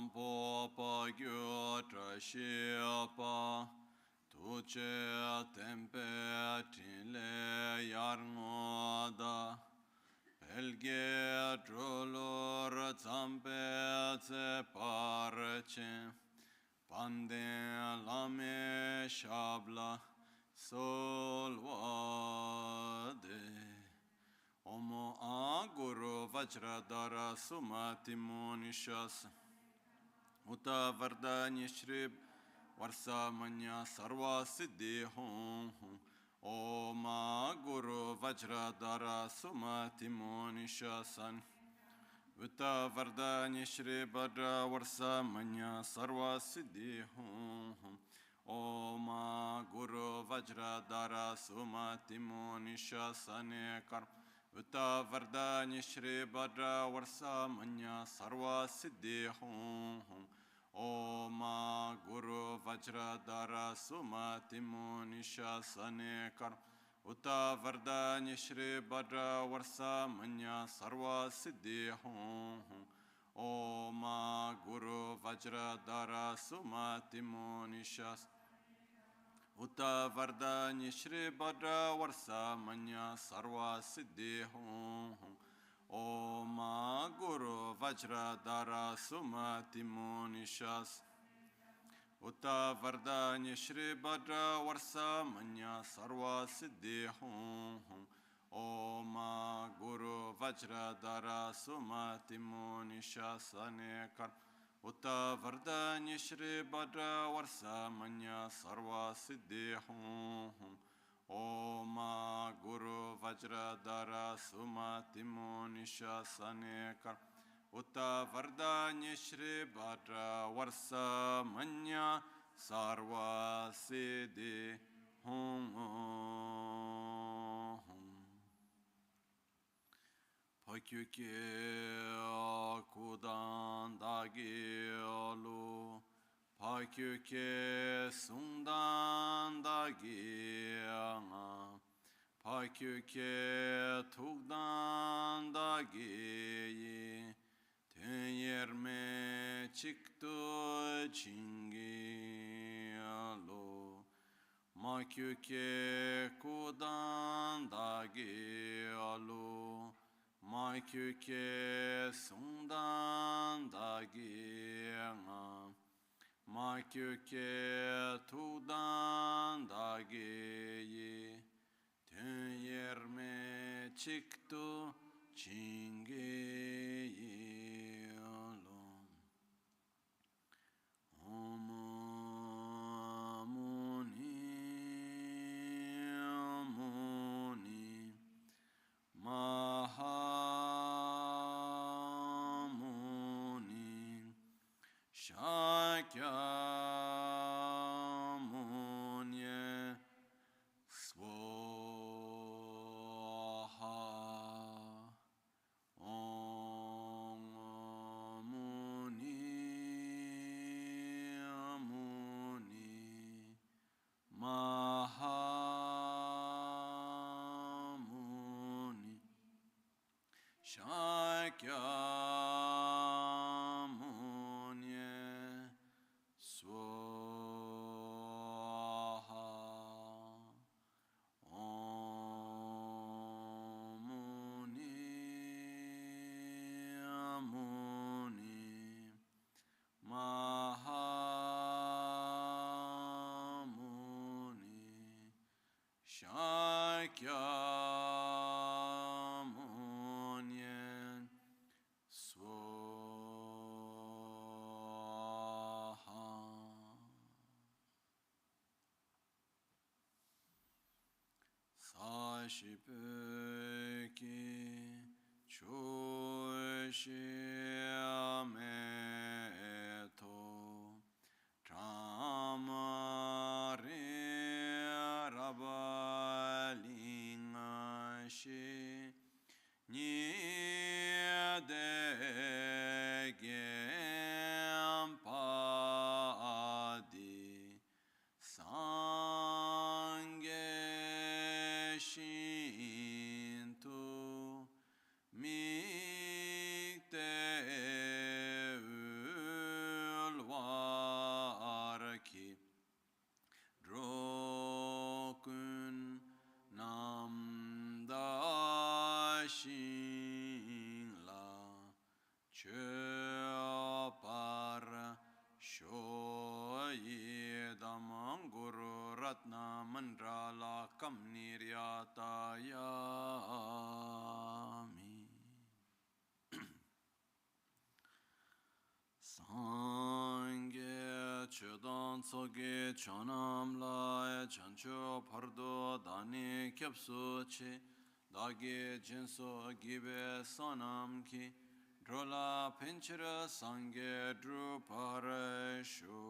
Sampo pa gyo tra shi pa tu che tempe trile yar ngoda pelge drolor zampe ze parche pande lame shabla solvade Omo aguru vajradara sumatimonishas Uta vardani shrib varsa manya sarva siddhi hum Oma guru vajradara sumatimonishas Uta vardani shrib varsa manya sarva siddhi hum Oma guru vajradara sumatimonishas anekar Uta vardani shri badra varsa manya sarva siddhi hum Oma guru vajradara sumati monishasane kar Uta vardani shri badra varsa manya sarva siddhi hum Oma guru vajradara sumati monishas Uta vardani shri badra varsa manya sarva siddhi hum Oma guru vajradara sumati monishas Uta vardani shri badra varsa manya sarva siddhi hum Oma guru vajradara sumati monishas anekar Uta vardani shri badra varsa manya sarva siddhi hum Oma guru vajradara sumati monishasane kar Uta vardani shri badra varsa manya sarva siddhi hum Pakyuke kudan dagi alu Pakyuke sundan dagi anga Pakyuke tugdan dagi Tenyerme chiktu chingi alu Makyuke kudan dagi alu Makyuke sundan dagi anga Makyuke tudan dagi Tenyerme chiktu chingi alom Om Muni Muni Mahamuni Shakyamuni Swaha Om Muni Muni Mahamuni Shakyamuni Swaha Om Muni Muni Mahamuni Shakyamuni Swaha Sashipeki Choshiameto Tramare Rabalingashi Nidegempadi Sange Shintu Mikte Chandrala Kamniryatayami Sangye Chodan Tsoge Chonam Lai Chancho Pardo Dani Kyapsu Chi Dagi Jinso Gibe Sonam Ki Drola Pinchira Sangye Drupareshu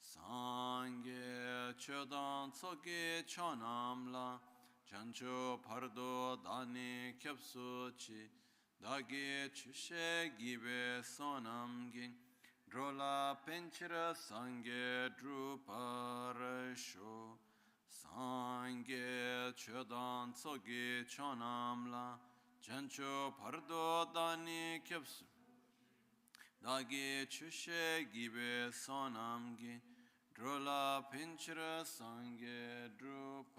Sangye Chodan Tsoge Chonam La Chancho Pardo Dani Kyapsu Chi Dagi Chushe Gibe Sonam Ki Drola Pinchira Sangye Drupareshu Sangye Chodan Tsoge Chonam La Chancho Pardo Dani Kyapsu Dagi Chushe Gibe Sonam Gi Drola Pinchira Sangye Druparasho.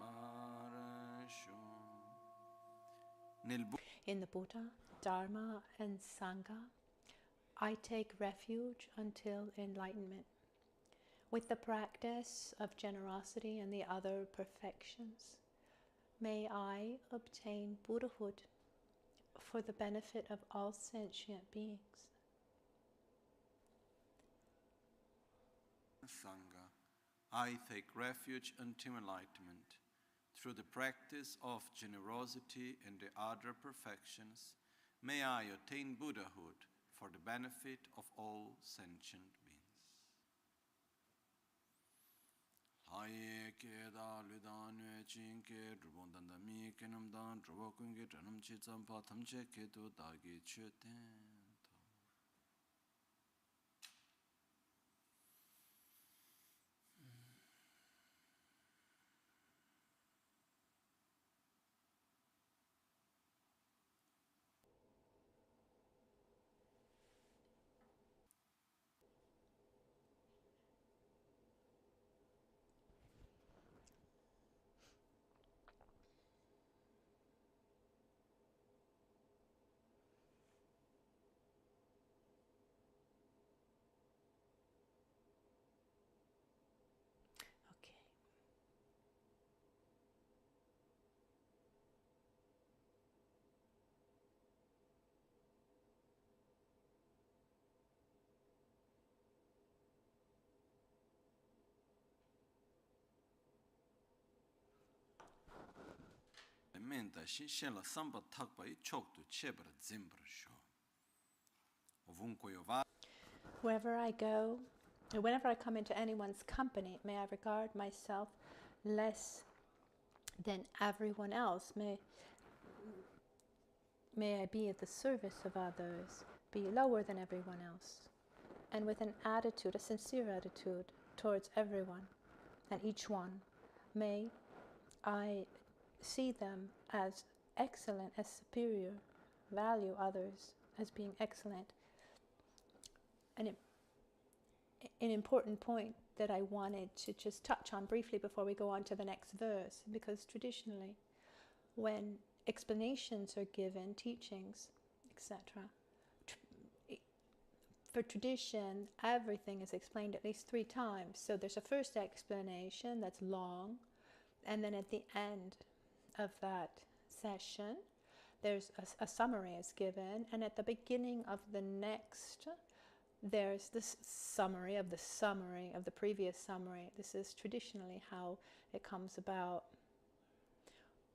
In the Buddha, Dharma, and Sangha, I take refuge until enlightenment. With the practice of generosity and the other perfections, may I obtain Buddhahood for the benefit of all sentient beings. Sangha, I take refuge until enlightenment. Through the practice of generosity and the other perfections, may I attain Buddhahood for the benefit of all sentient beings. Haye keda ludanwe chinke drubondanda mi kenamdan drubokunge dranam chitsampa tamche ketu dagi chuten. Okay. Menta shin la samba takpa I choktu chebra zimbra sho. Ovunko yova. Wherever I go, or whenever I come into anyone's company, may I regard myself less than everyone else. May I be at the service of others, be lower than everyone else, and with an attitude, a sincere attitude towards everyone and each one. May I see them as excellent, as superior, value others as being excellent. An important point that I wanted to just touch on briefly before we go on to the next verse, because traditionally, when explanations are given, teachings, etc., for tradition, everything is explained at least 3 times. So there's a first explanation that's long, and then at the end of that session, there's a summary is given, and at the beginning of the next, there's this summary of the previous summary. This is traditionally how it comes about.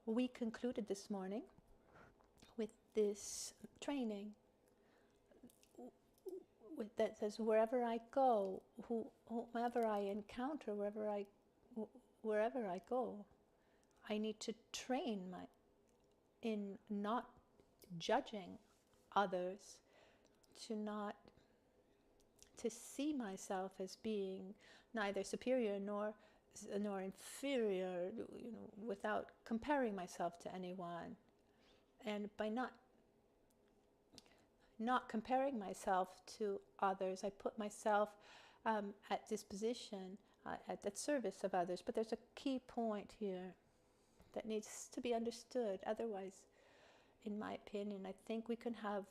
We concluded this morning with this training that says, wherever I go, whomever I encounter, wherever I go, I need to train in not judging others, to see myself as being neither superior nor inferior, without comparing myself to anyone. And by not comparing myself to others, I put myself at disposition, at the service of others. But there's a key point here that needs to be understood. Otherwise, in my opinion, I think we can have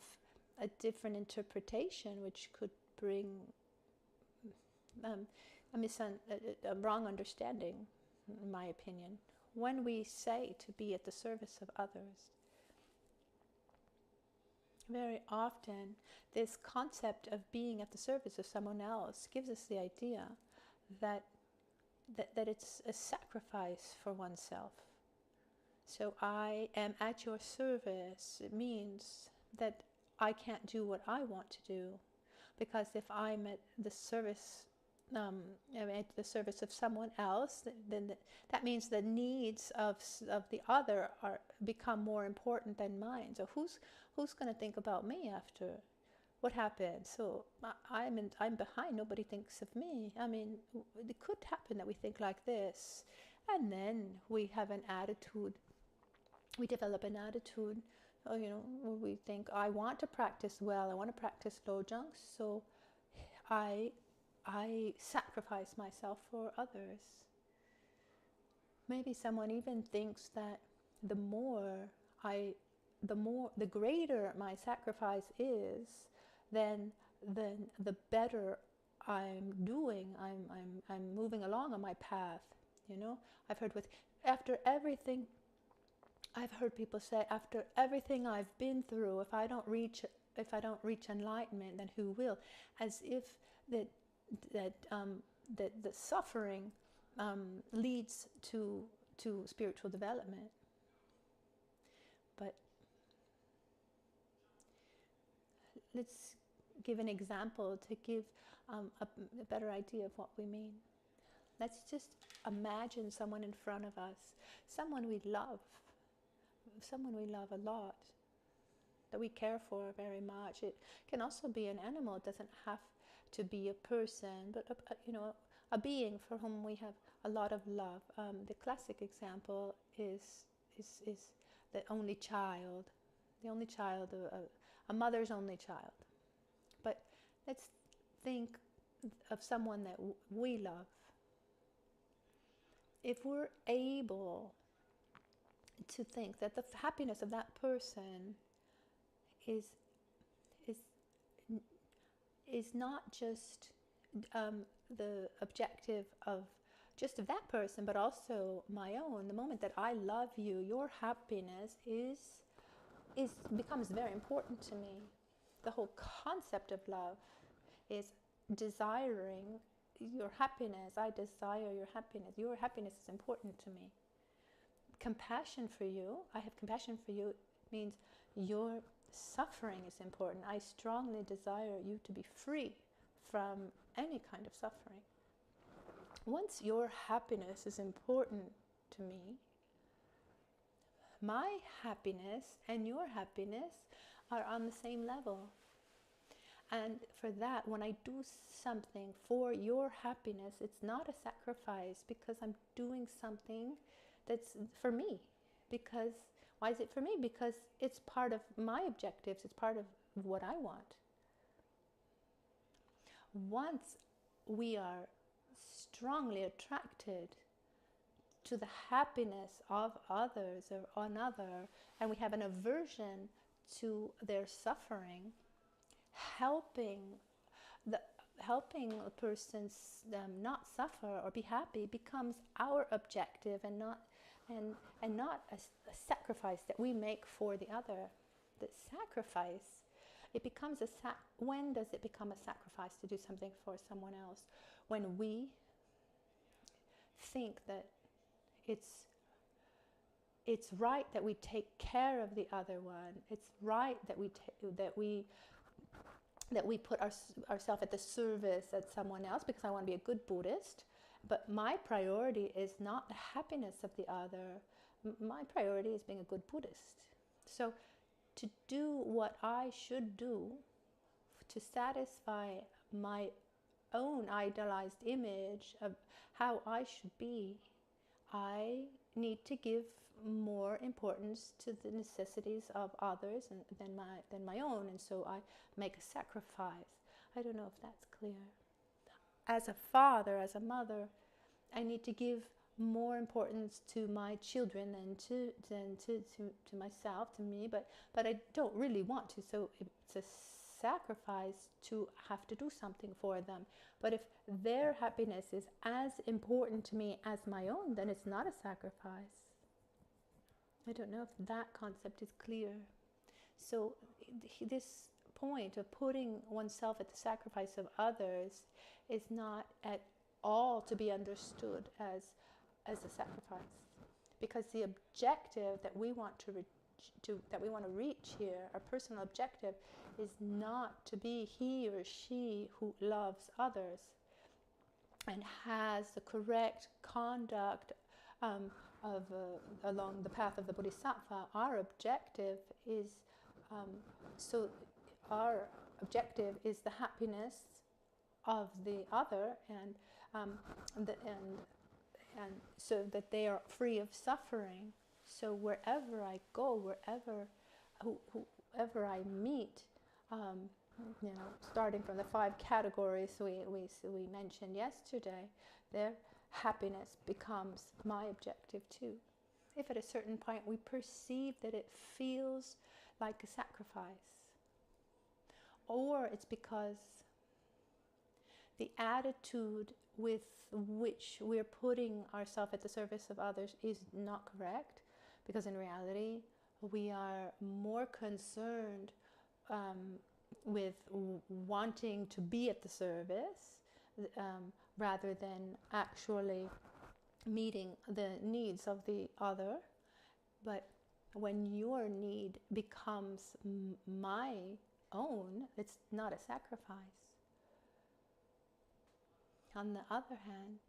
a different interpretation, which could bring a wrong understanding in my opinion, when we say to be at the service of others. Very often, this concept of being at the service of someone else gives us the idea that it's a sacrifice for oneself. So I am at your service. It means that I can't do what I want to do, because if I'm at the service, of someone else, then that means the needs of the other become more important than mine. So who's going to think about me after? What happened? So I'm behind. Nobody thinks of me. I mean, it could happen that we think like this, and then we have an attitude. We develop an attitude, where we think, I want to practice well. I want to practice Lojong, so I sacrifice myself for others. Maybe someone even thinks that the greater my sacrifice is, then the better I'm doing. I'm moving along on my path. I've heard people say, after everything I've been through, if I don't reach enlightenment, then who will? As if that the suffering leads to spiritual development. But let's give an example to give a better idea of what we mean. Let's just imagine someone in front of us, someone we love a lot, that we care for very much. It can also be an animal. It doesn't have to be a person, but a being for whom we have a lot of love. The classic example is the only child, a mother's only child. But let's think of someone that we love. If we're able to think that the happiness of that person is not just the objective of that person, but also my own. The moment that I love you, your happiness becomes very important to me. The whole concept of love is desiring your happiness. I desire your happiness. Your happiness is important to me. Compassion for you, I have compassion for you, means your suffering is important. I strongly desire you to be free from any kind of suffering. Once your happiness is important to me, my happiness and your happiness are on the same level. And for that, when I do something for your happiness, it's not a sacrifice, because I'm doing something that's for me. Because why is it for me? Because it's part of my objectives. It's part of what I want. Once we are strongly attracted to the happiness of others or another, and we have an aversion to their suffering, helping a person not suffer or be happy becomes our objective, and not a sacrifice that we make for the other. The sacrifice, it becomes when does it become a sacrifice to do something for someone else? When we think that it's right that we take care of the other one. It's right that we put ourselves at the service of someone else, because I want to be a good Buddhist. But my priority is not the happiness of the other. My priority is being a good Buddhist. So to do what I should do to satisfy my own idealized image of how I should be, I need to give more importance to the necessities of others than my own, and so I make a sacrifice. I don't know if that's clear. As a father, as a mother, I need to give more importance to my children than to myself, to me, but I don't really want to, so it's a sacrifice to have to do something for them. But if their happiness is as important to me as my own, then it's not a sacrifice. I don't know if that concept is clear. So this point of putting oneself at the sacrifice of others is not at all to be understood as a sacrifice, because the objective that we want to reach here, our personal objective, is not to be he or she who loves others and has the correct conduct along the path of the bodhisattva. Our objective is the happiness of the other, and so that they are free of suffering. So wherever I go, whoever I meet, starting from the 5 categories we mentioned yesterday, their happiness becomes my objective too. If at a certain point we perceive that it feels like a sacrifice, or it's because the attitude with which we're putting ourselves at the service of others is not correct, because in reality we are more concerned with wanting to be at the service rather than actually meeting the needs of the other. But when your need becomes my own, it's not a sacrifice. On the other hand,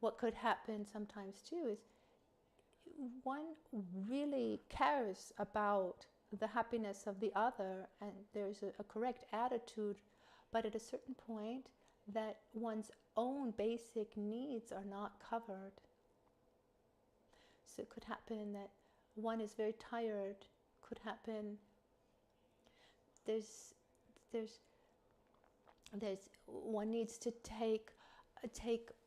what could happen sometimes too is one really cares about the happiness of the other, and there's a correct attitude, but at a certain point that one's own basic needs are not covered. So it could happen that one is very tired. Could happen there's one needs to take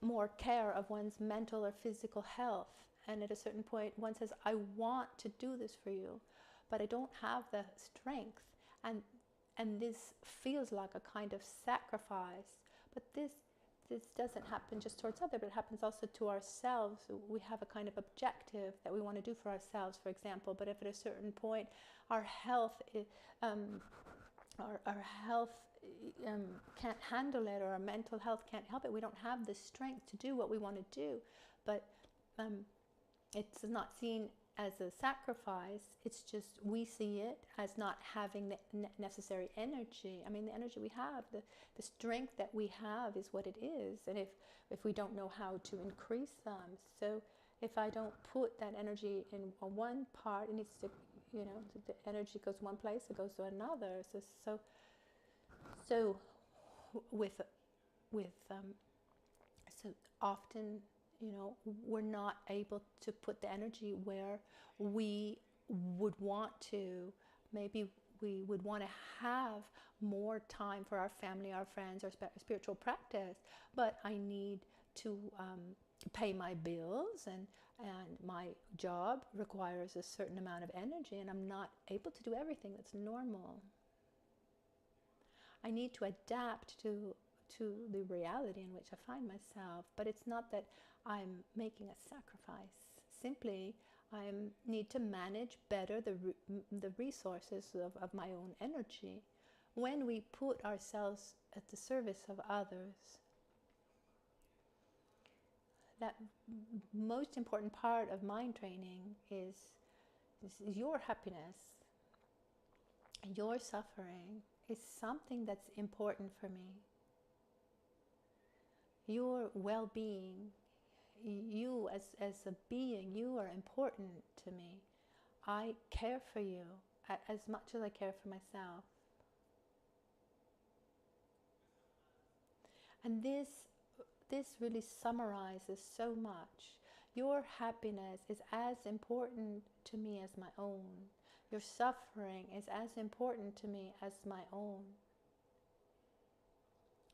more care of one's mental or physical health, and at a certain point one says, I want to do this for you, but I don't have the strength, and this feels like a kind of sacrifice. But this doesn't happen just towards others, but it happens also to ourselves. We have a kind of objective that we want to do for ourselves, for example, but if at a certain point our health can't handle it, or our mental health can't help it, we don't have the strength to do what we want to do, but it's not seen as a sacrifice. It's just we see it as not having the necessary energy. I mean, the energy we have, the strength that we have is what it is, and if we don't know how to increase them, so if I don't put that energy in one part, it needs to, the energy goes one place, it goes to another. So often, we're not able to put the energy where we would want to. Maybe we would want to have more time for our family, our friends, our spiritual practice, but I need to pay my bills, and my job requires a certain amount of energy, and I'm not able to do everything that's normal. I need to adapt to the reality in which I find myself, but it's not that I'm making a sacrifice. Simply, I need to manage better the resources of my own energy. When we put ourselves at the service of others, that most important part of mind training is your happiness, your suffering is something that's important for me. Your well-being, you as a being, you are important to me. I care for you as much as I care for myself. And this really summarizes so much. Your happiness is as important to me as my own. Your suffering is as important to me as my own.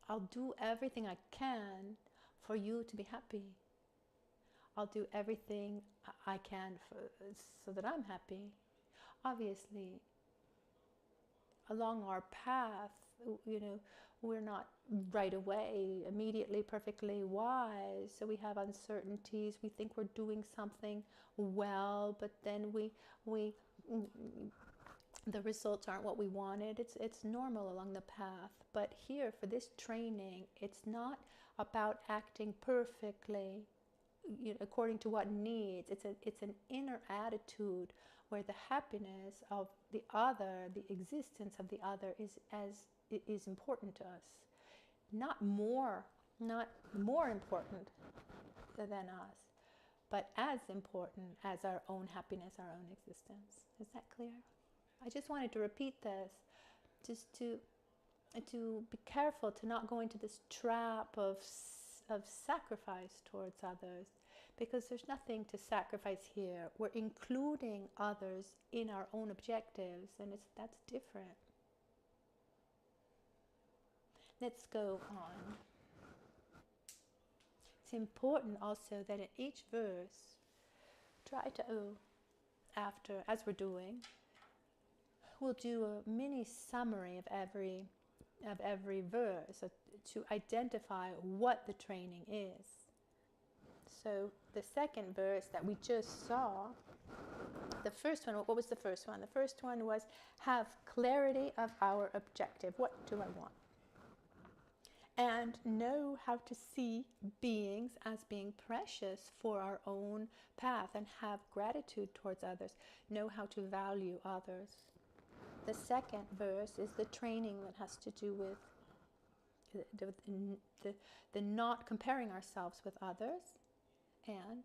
I'll do everything I can for you to be happy. I'll do everything I can so that I'm happy. Obviously, along our path, we're not right away immediately perfectly wise, so we have uncertainties. We think we're doing something well, but then the results aren't what we wanted. It's normal along the path. But here, for this training, it's not about acting perfectly according to what needs. It's an inner attitude where the happiness of the other, the existence of the other, is important to us. Not more important than us, but as important as our own happiness, our own existence. Is that clear? I just wanted to repeat this, just to be careful to not go into this trap of sacrifice towards others, because there's nothing to sacrifice here. We're including others in our own objectives, and that's different. Let's go on. It's important also that in each verse, try to, after, as we're doing, we'll do a mini summary of every verse to identify what the training is. So the second verse that we just saw, the first one, what was the first one? The first one was, have clarity of our objective. What do I want? And know how to see beings as being precious for our own path, and have gratitude towards others. Know how to value others. The second verse is the training that has to do with the not comparing ourselves with others, and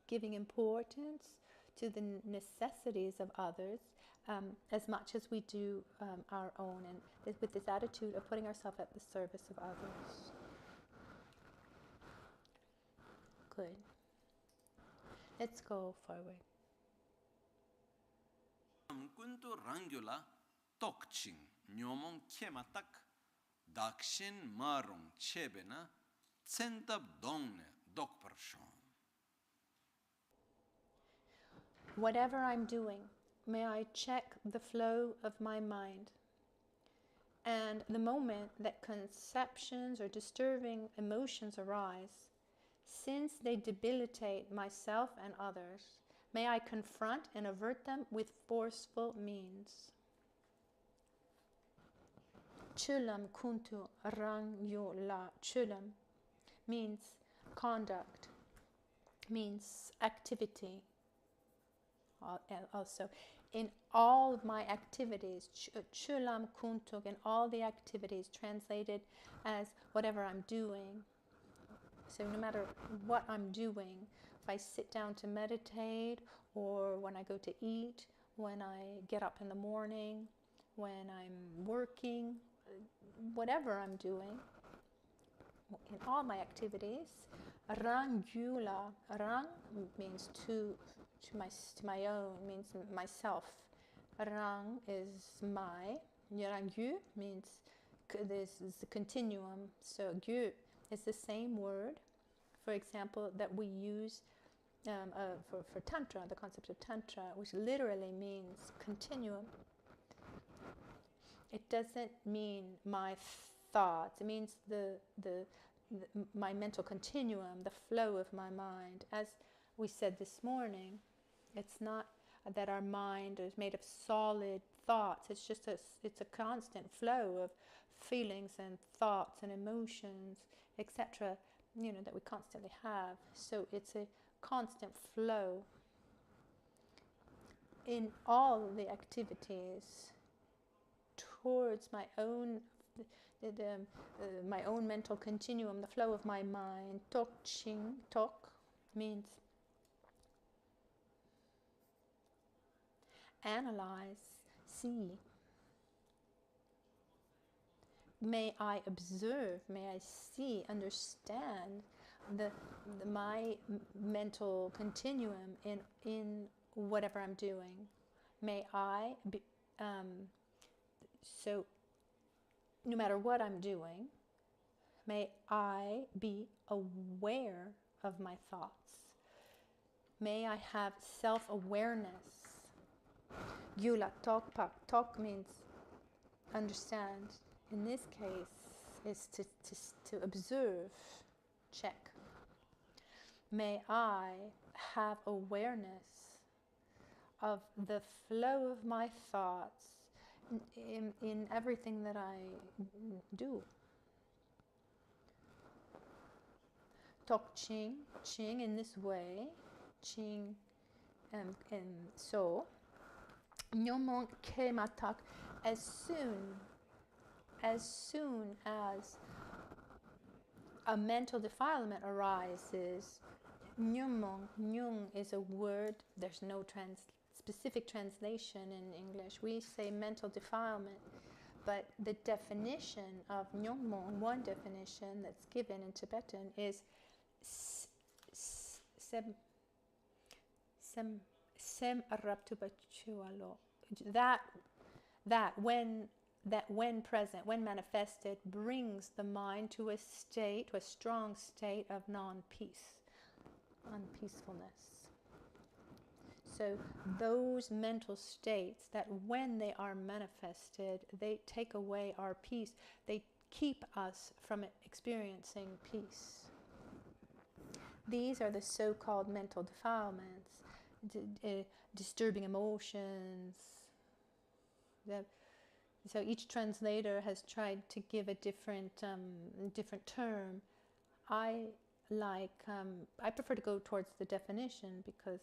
giving importance to the necessities of others as much as we do our own, and with this attitude of putting ourselves at the service of others. Good. Let's go forward. Kuntu rangula tokching nyomong kematak dakshin marong chebena tsentab dongne dokparshon. Whatever I'm doing, may I check the flow of my mind. And the moment that conceptions or disturbing emotions arise, since they debilitate myself and others, may I confront and avert them with forceful means. Chulam kuntu rangyo la. Chulam means conduct, means activity. Also, in all of my activities, chulam kuntuk, in all the activities, translated as whatever I'm doing. So no matter what I'm doing, if I sit down to meditate, or when I go to eat, when I get up in the morning, when I'm working, whatever I'm doing, in all my activities, rangula, rang means to my own, means myself. Rang is my. Rangyu means this is the continuum. So gyu is the same word, for example, that we use for Tantra, the concept of Tantra, which literally means continuum. It doesn't mean my thoughts. It means my mental continuum, the flow of my mind. As we said this morning, it's not that our mind is made of solid thoughts. It's just it's a constant flow of feelings and thoughts and emotions, etc., that we constantly have. So it's a constant flow in all the activities towards my own my own mental continuum, the flow of my mind. Tokching, tok means analyze, see. May I observe, may I see, understand my mental continuum in whatever I'm doing. May I be, so no matter what I'm doing, may I be aware of my thoughts. May I have self-awareness. Yula tok pak. Tok means understand in this case is to observe, check. May I have awareness of the flow of my thoughts in everything that I do. Tok ching, ching in this way, ching and so. Nyomong ke matak, as soon as a mental defilement arises, nyumong, nyung is a word, there's no specific translation in English. We say mental defilement, but the definition of nyumong, one definition that's given in Tibetan is sem araptubachualo. That when present, when manifested, brings the mind to a state, to a strong state of non-peace, unpeacefulness. So those mental states that when they are manifested, they take away our peace. They keep us from experiencing peace. These are the so-called mental defilements, disturbing emotions. So each translator has tried to give a different term. I prefer to go towards the definition because,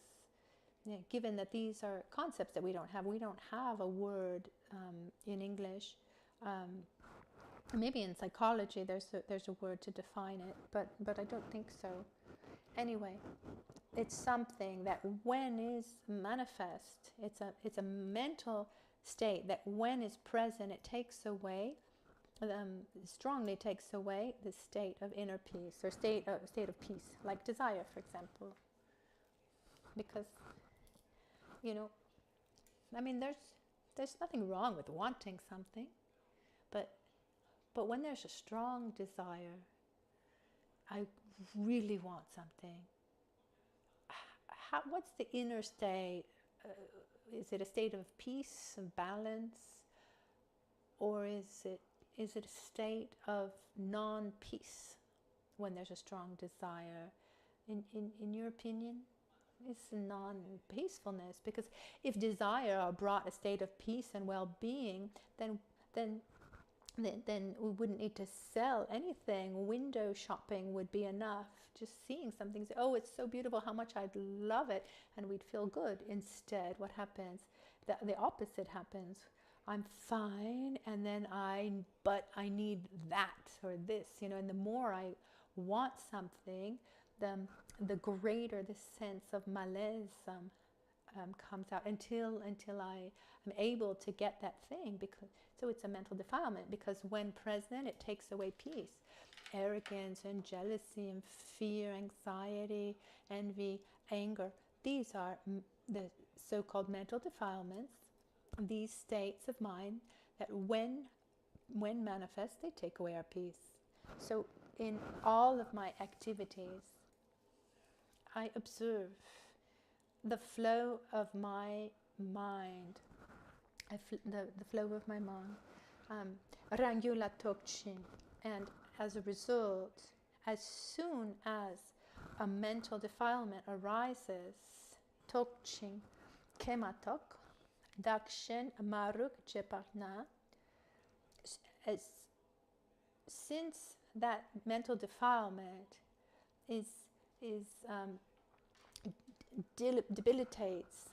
given that these are concepts that we don't have a word in English. Maybe in psychology there's a word to define it, but I don't think so. Anyway, it's something that when is manifest, it's a mental state that when is present, it takes away, strongly takes away the state of inner peace or state of peace, like desire, for example. Because, there's nothing wrong with wanting something, but when there's a strong desire, I really want something. What's the inner state? Is it a state of peace and balance, or is it a state of non-peace when there's a strong desire? In your opinion, it's non-peacefulness, because if desire brought a state of peace and well-being, then we wouldn't need to sell anything. Window shopping would be enough. Just seeing something, say, oh, it's so beautiful, how much I'd love it, and we'd feel good. Instead, what happens? The opposite happens. I'm fine, and then but I need that or this, and the more I want something, the greater the sense of malaise comes out until I am able to get that thing. So it's a mental defilement, because when present, it takes away peace. Arrogance and jealousy and fear, anxiety, envy, anger. These are the so-called mental defilements, these states of mind that when manifest, they take away our peace. So in all of my activities, I observe the flow of my mind, the flow of my mind, Rangyula Tokchin. And as a result, as soon as a mental defilement arises, Tokchin Kematok, Dakshen Maruk Jepatna, since that mental defilement debilitates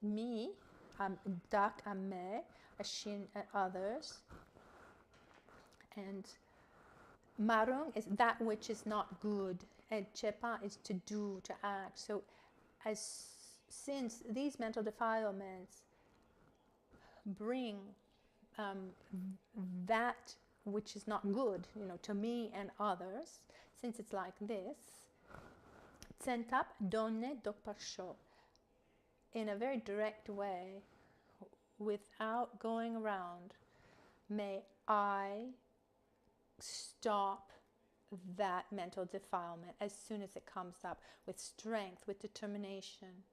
me, Dak Ame, Ashin, and others, and Marung is that which is not good, and Chepa is to do, to act. So since these mental defilements bring that which is not good, to me and others, since it's like this, Tsentap donne dokparsho, in a very direct way, without going around, may I stop that mental defilement as soon as it comes up, with strength, with determination.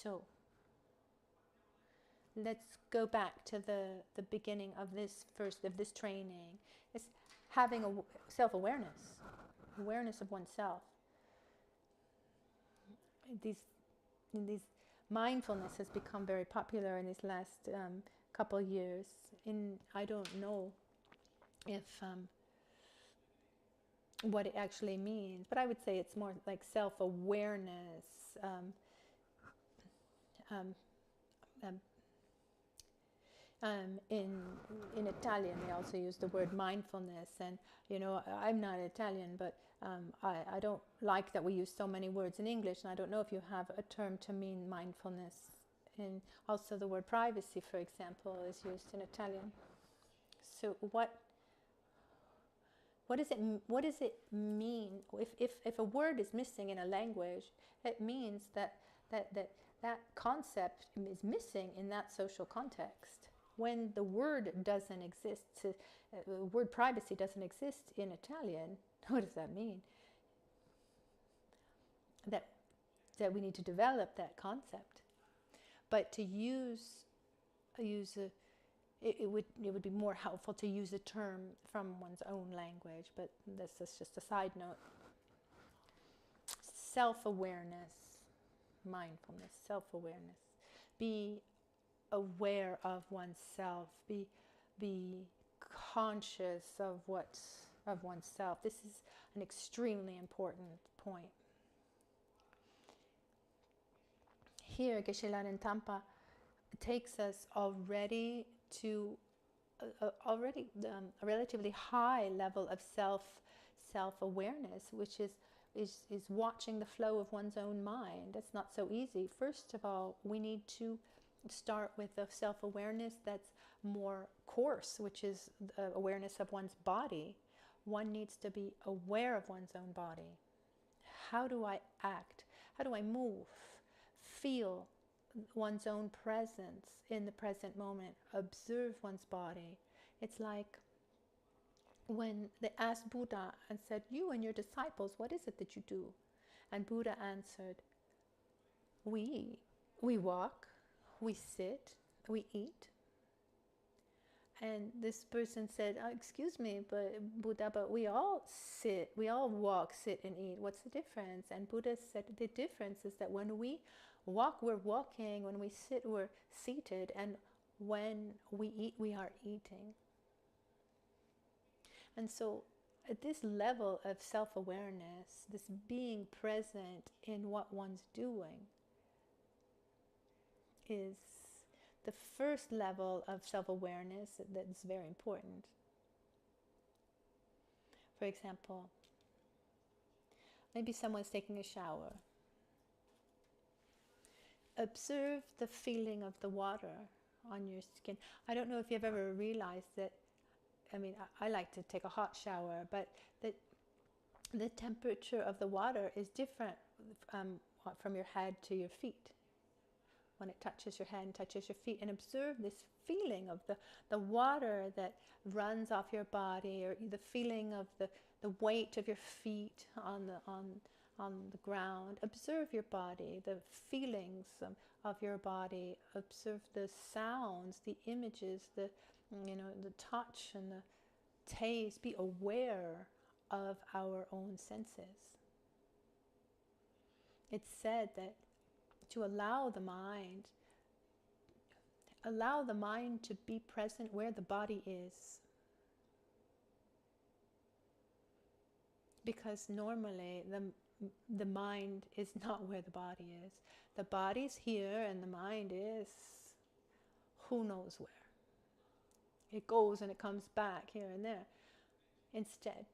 So let's go back to the beginning of this training. It's having a self-awareness, awareness of oneself. These mindfulness has become very popular in these last couple of years. I don't know if what it actually means, but I would say it's more like self-awareness. In Italian, they also use the word mindfulness, and I'm not Italian, but I don't like that we use so many words in English, and I don't know if you have a term to mean mindfulness. And also the word privacy, for example, is used in Italian. So what does it mean if a word is missing in a language? It means that concept is missing in that social context. When the word doesn't exist, word privacy doesn't exist in Italian, what does that mean? That we need to develop that concept. But to it would be more helpful to use a term from one's own language, but this is just a side note. Self-awareness, mindfulness, self-awareness. Be aware of oneself. Be conscious of oneself. This is an extremely important point. Here, Geshe Tampa takes us already to a relatively high level of self-awareness, which is watching the flow of one's own mind. That's not so easy. First of all, we need to start with a self-awareness that's more coarse, which is awareness of one's body. One needs to be aware of one's own body. How do I act? How do I move? Feel one's own presence in the present moment. Observe one's body. It's like when they asked Buddha and said, "You and your disciples, what is it that you do?" And Buddha answered, we walk, we sit, we eat. And this person said, "Excuse me, but Buddha, but we all sit, we all walk, sit and eat. What's the difference?" And Buddha said the difference is that when we walk, we're walking, when we sit, we're seated, and when we eat, we are eating. And so at this level of self-awareness, this being present in what one's doing is the first level of self-awareness that's very important. For example, maybe someone's taking a shower. Observe the feeling of the water on your skin. I don't know if you've ever realized that, I like to take a hot shower, but the temperature of the water is different from your head to your feet. When it touches your head and touches your feet, and observe this feeling of the water that runs off your body, or the feeling of the weight of your feet on the ground. Observe your body, the feelings of your body. Observe the sounds, the images, the touch and the taste. Be aware of our own senses. It's said that to allow the mind to be present where the body is. Because normally the mind is not where the body is. The body's here and the mind is who knows where. It goes and it comes back here and there. Instead,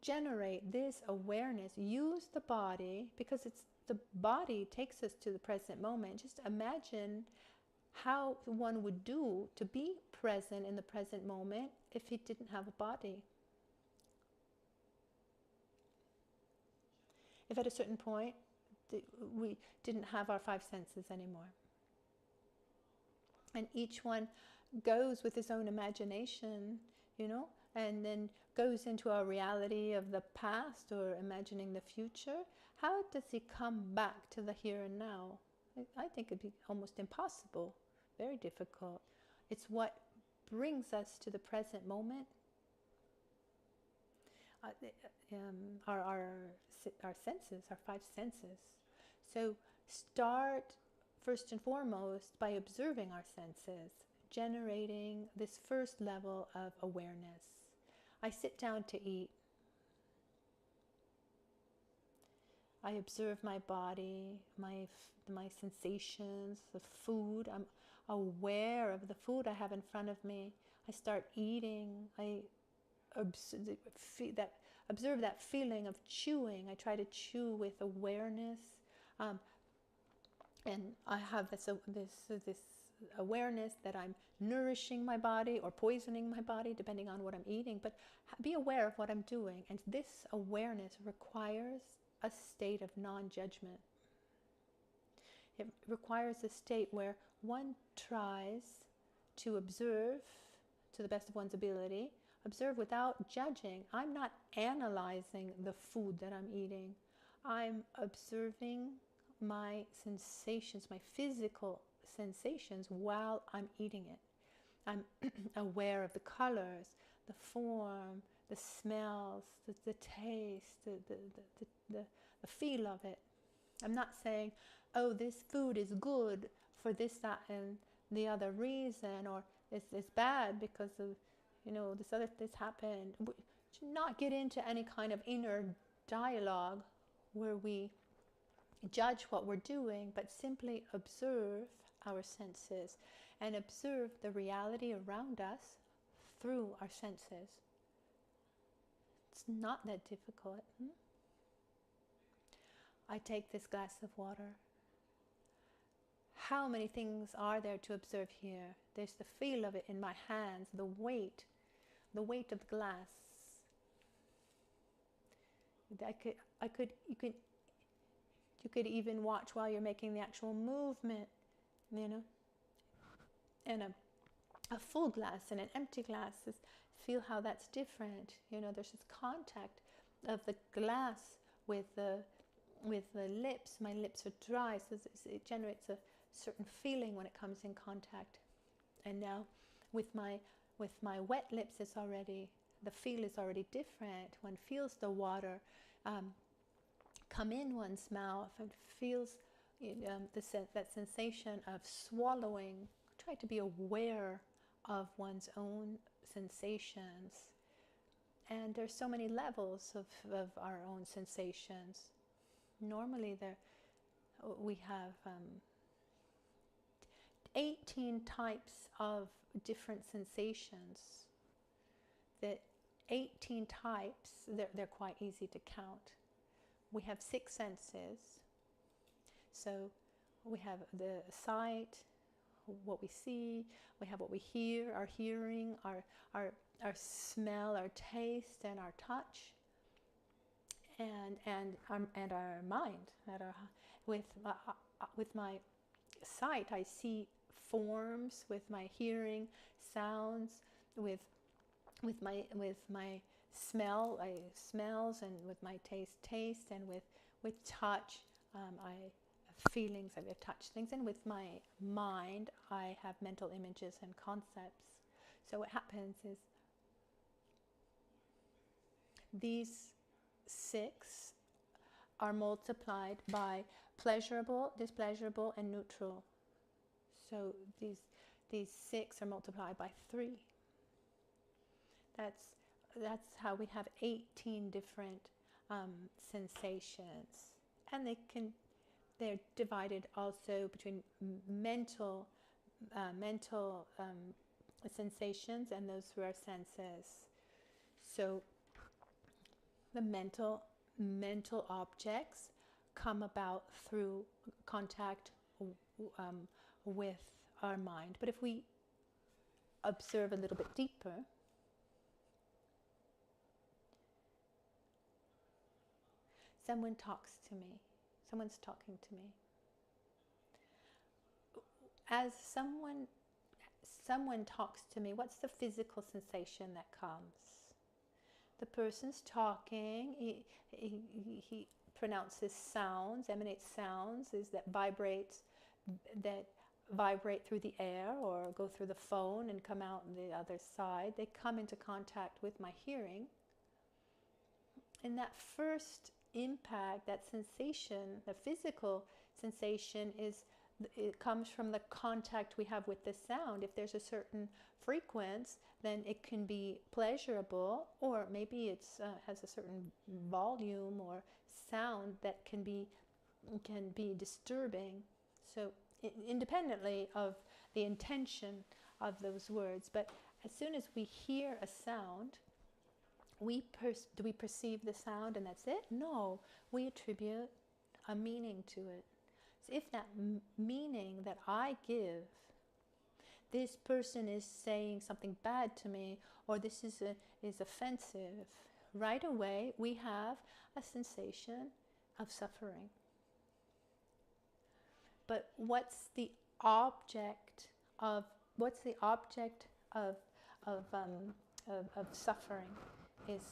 generate this awareness. Use the body, because the body takes us to the present moment. Just imagine how one would do to be present in the present moment if he didn't have a body. If at a certain point we didn't have our five senses anymore, and each one goes with his own imagination, and then goes into a reality of the past or imagining the future, how does he come back to the here and now? I think it'd be almost impossible, very difficult. It's what brings us to the present moment. Our senses, our five senses. So start first and foremost by observing our senses, generating this first level of awareness. I sit down to eat. I observe my body, my sensations, the food. I'm aware of the food I have in front of me. I start eating. I observe that feeling of chewing. I try to chew with awareness, and I have this awareness that I'm nourishing my body or poisoning my body, depending on what I'm eating. But be aware of what I'm doing, and this awareness requires a state of non-judgment. It requires a state where one tries to observe to the best of one's ability, observe without judging. I'm not analyzing the food that I'm eating. I'm observing my sensations, my physical sensations while I'm eating it. I'm aware of the colors, the form, the smells, the taste, the feel of it. I'm not saying, oh, this food is good for this, that, and the other reason, or it's bad because of, this happened. We should not get into any kind of inner dialogue where we judge what we're doing, but simply observe our senses and observe the reality around us through our senses. It's not that difficult. I take this glass of water. How many things are there to observe here? There's the feel of it in my hands, the weight of the glass. You could even watch while you're making the actual movement, And a full glass and an empty glass, feel how that's different. There's this contact of the glass with the lips. My lips are dry, so it generates a certain feeling when it comes in contact. And now with my wet lips, the feel is already different. One feels the water come in one's mouth and feels that sensation of swallowing. Try to be aware of one's own sensations. And there's so many levels of our own sensations. Normally we have 18 types of different sensations. The 18 types, they're quite easy to count. We have 6 senses. So we have the sight, what we see, we have what we hear, our hearing, our smell, our taste, and our touch, and our mind. With my sight, I see forms. With my hearing, sounds. With my smell, I smells, and with my taste, and with touch, I have feelings. I have touch things, and with my mind, I have mental images and concepts. So what happens is these 6 are multiplied by pleasurable, displeasurable, and neutral. So these 6 are multiplied by 3. That's how we have 18 different sensations, and they're divided also between mental sensations and those through our senses. So the mental objects come about through contact with our mind. But if we observe a little bit deeper, someone talks to me. Someone's talking to me. As someone talks to me, what's the physical sensation that comes? the person's talking, he pronounces sounds, emanates sounds that vibrate through the air or go through the phone and come out on the other side. They come into contact with my hearing. And that first impact, that sensation, the physical sensation, it comes from the contact we have with the sound. If there's a certain frequency, then it can be pleasurable, or maybe it has a certain volume or sound that can be disturbing. So independently of the intention of those words, but as soon as we hear a sound, do we perceive the sound and that's it? No, we attribute a meaning to it. So if that meaning that I give, this person is saying something bad to me, or this is offensive, right away we have a sensation of suffering. But what's the object of suffering? Is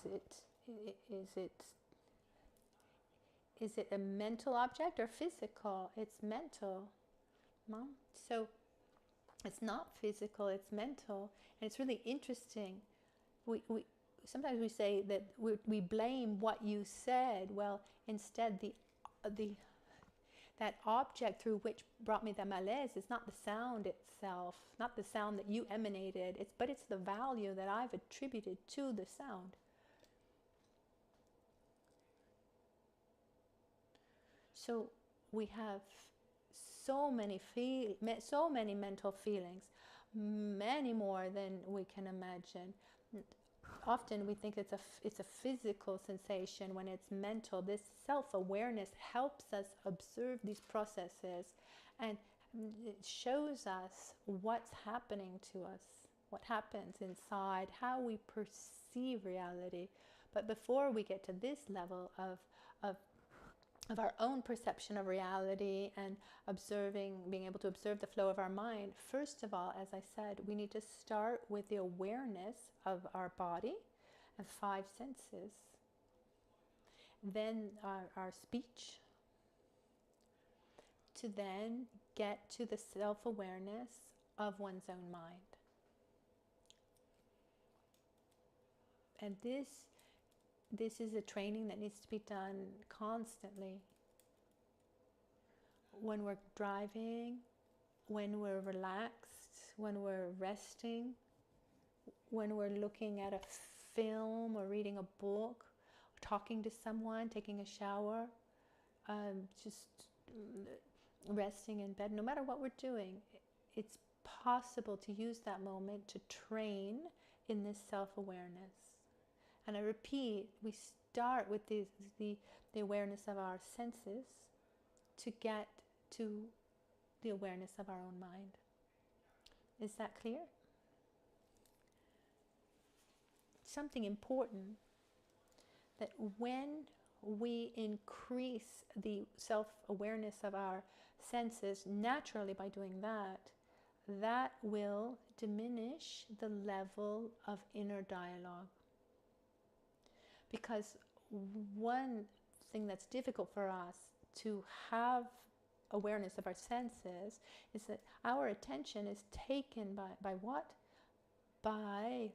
it a mental object or physical? It's mental. So it's not physical, it's mental. And it's really interesting. Sometimes we say that we blame what you said. Well, instead that object through which brought me the malaise is not the sound itself, not the sound that you emanated, but it's the value that I've attributed to the sound. So we have so many mental feelings, many more than we can imagine. Often we think it's a physical sensation when it's mental. This self-awareness helps us observe these processes, and it shows us what's happening to us, what happens inside, how we perceive reality. But before we get to this level of our own perception of reality and being able to observe the flow of our mind, first of all, as I said, we need to start with the awareness of our body and 5 senses. Then our speech, to then get to the self-awareness of one's own mind. And this is a training that needs to be done constantly. When we're driving, when we're relaxed, when we're resting, when we're looking at a film or reading a book, or talking to someone, taking a shower, just resting in bed, no matter what we're doing, it's possible to use that moment to train in this self-awareness. And I repeat, we start with the awareness of our senses to get to the awareness of our own mind. Is that clear? Something important, that when we increase the self-awareness of our senses, naturally by doing that will diminish the level of inner dialogue. Because one thing that's difficult for us to have awareness of our senses is that our attention is taken by what? By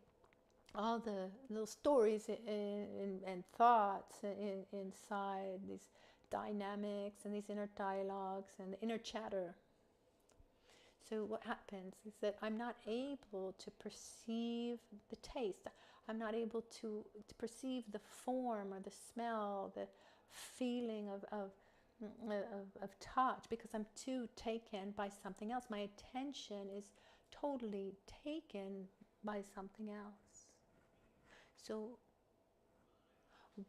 all the little stories and thoughts inside these dynamics and these inner dialogues and the inner chatter. So what happens is that I'm not able to perceive the taste. I'm not able to perceive the form or the smell, the feeling of touch, because I'm too taken by something else. My attention is totally taken by something else. So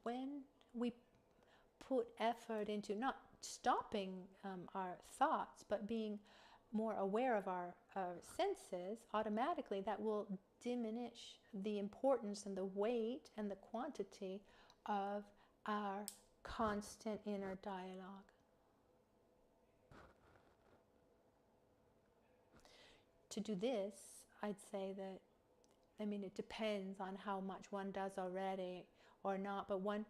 when we put effort into not stopping our thoughts, but being more aware of our senses, automatically that will diminish the importance and the weight and the quantity of our constant inner dialogue. To do this, I'd say that, it depends on how much one does already. or not, but one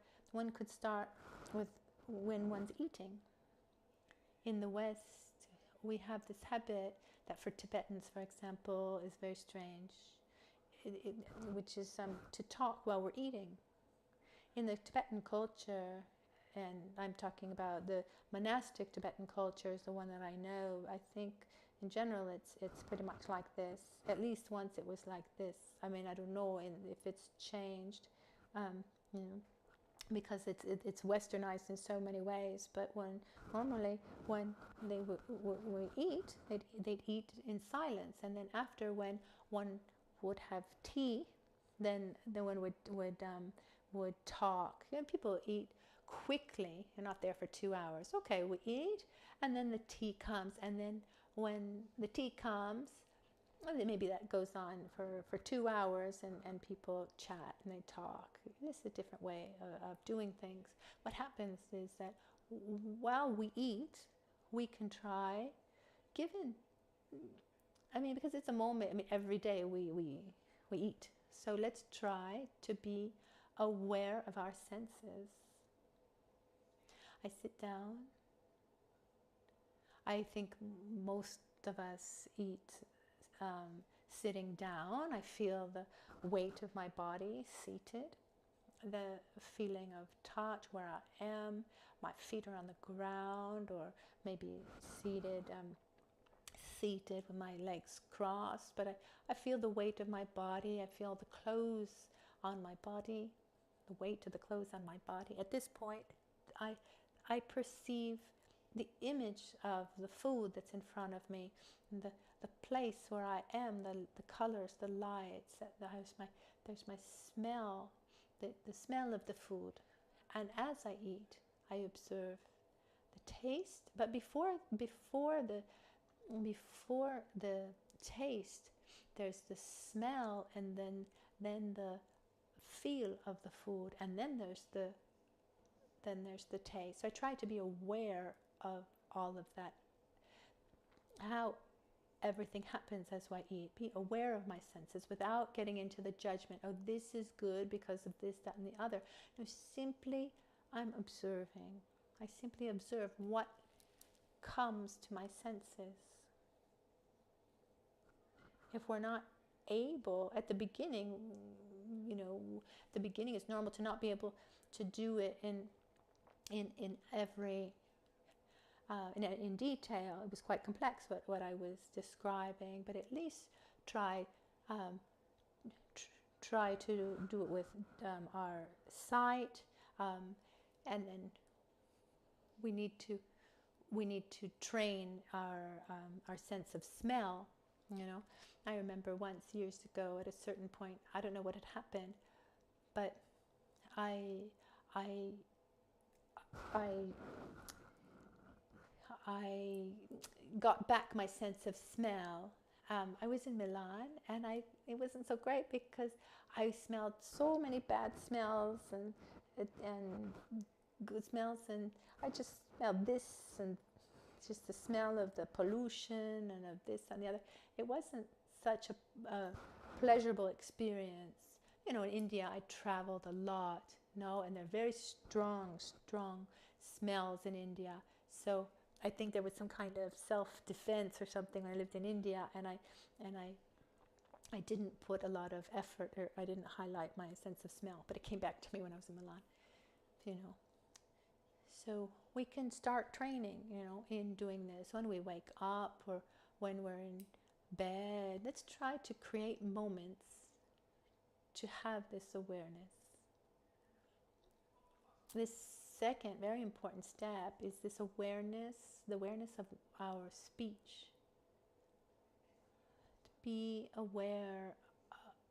could start with when one's eating. In the West, we have this habit that for Tibetans, for example, is very strange, which is to talk while we're eating. In the Tibetan culture, and I'm talking about the monastic Tibetan culture is the one that I know, I think in general it's pretty much like this. At least once it was like this. I mean, I don't know if it's changed, you know, because it's westernized in so many ways. But normally when they would eat, they'd eat in silence, and then after, when one would have tea, then one would talk. You know, people eat quickly. You're not there for 2 hours. Okay, we eat, and then the tea comes, and then when the tea comes, well, maybe that goes on for 2 hours, and people chat and they talk. This is a different way of doing things. What happens is that while we eat, we can try, because it's a moment. I mean, every day we eat. So let's try to be aware of our senses. I sit down. I think most of us eat sitting down. I feel the weight of my body seated, the feeling of touch where I am. My feet are on the ground, or maybe seated with my legs crossed. But I feel the weight of my body. I feel the clothes on my body, the weight of the clothes on my body. At this point, I perceive the image of the food that's in front of me, and the place where I am, the colors, the lights. There's my smell, the smell of the food. And as I eat, I observe the taste. But before the taste, there's the smell, and then the feel of the food, and then there's the taste. So I try to be aware of all of that, how everything happens as I eat. Be aware of my senses without getting into the judgment. Oh, this is good because of this, that, and the other. No, simply I'm observing. I simply observe what comes to my senses. If we're not able, at the beginning, the beginning is normal to not be able to do it in every in detail. It was quite complex what I was describing, but at least try to do it with our sight, and then we need to train our sense of smell. I remember once years ago at a certain point, I don't know what had happened, but I got back my sense of smell. I was in Milan, and it wasn't so great because I smelled so many bad smells and good smells, and I just smelled this, and just the smell of the pollution and of this and the other. It wasn't such a pleasurable experience. In India I traveled a lot, and they're very strong smells in India. So I think there was some kind of self-defense or something when I lived in India, and I didn't put a lot of effort, or I didn't highlight my sense of smell, but it came back to me when I was in Milan, So we can start training, in doing this when we wake up or when we're in bed. Let's try to create moments to have this awareness. This second very important step is this awareness, the awareness of our speech. To be aware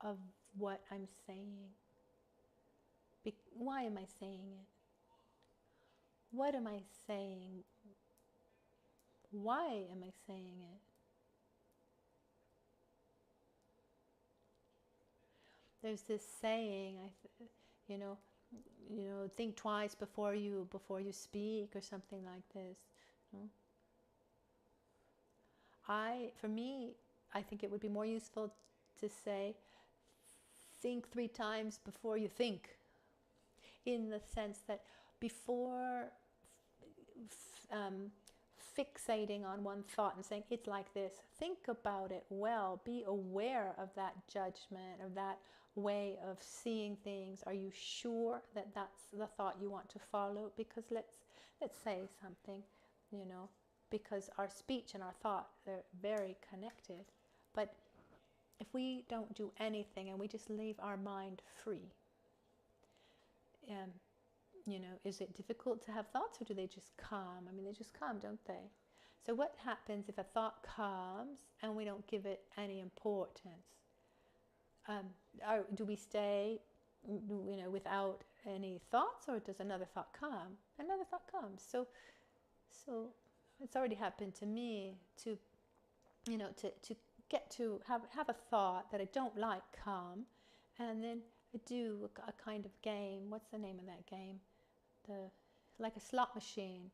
of what I'm saying. Why am I saying it? What am I saying? Why am I saying it? There's this saying, think twice before you speak, or something like this. For me, I think it would be more useful to say, think 3 times before you think. in the sense that before fixating on one thought and saying it's like this, think about it well, be aware of that judgment, of that way of seeing things. Are you sure that that's the thought you want to follow? Because let's say something, because our speech and our thought, they're very connected. But if we don't do anything and we just leave our mind free, is it difficult to have thoughts, or do they just come? I mean, they just come, don't they? So what happens if a thought comes and we don't give it any importance? Do we stay, without any thoughts, or does another thought come? Another thought comes. So it's already happened to me to get to have a thought that I don't like come, and then I do a kind of game. What's the name of that game? Like a slot machine,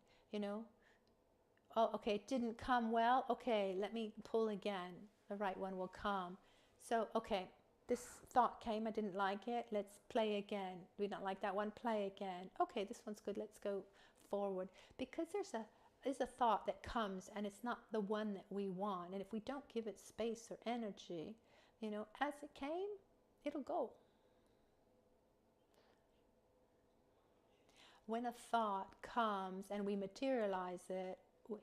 Oh, okay, it didn't come well. Okay, let me pull again. The right one will come. So, okay, this thought came. I didn't like it. Let's play again. We don't like that one. Play again. Okay, this one's good. Let's go forward. Because there's a thought that comes, and it's not the one that we want. And if we don't give it space or energy, as it came, it'll go. When a thought comes and we materialize it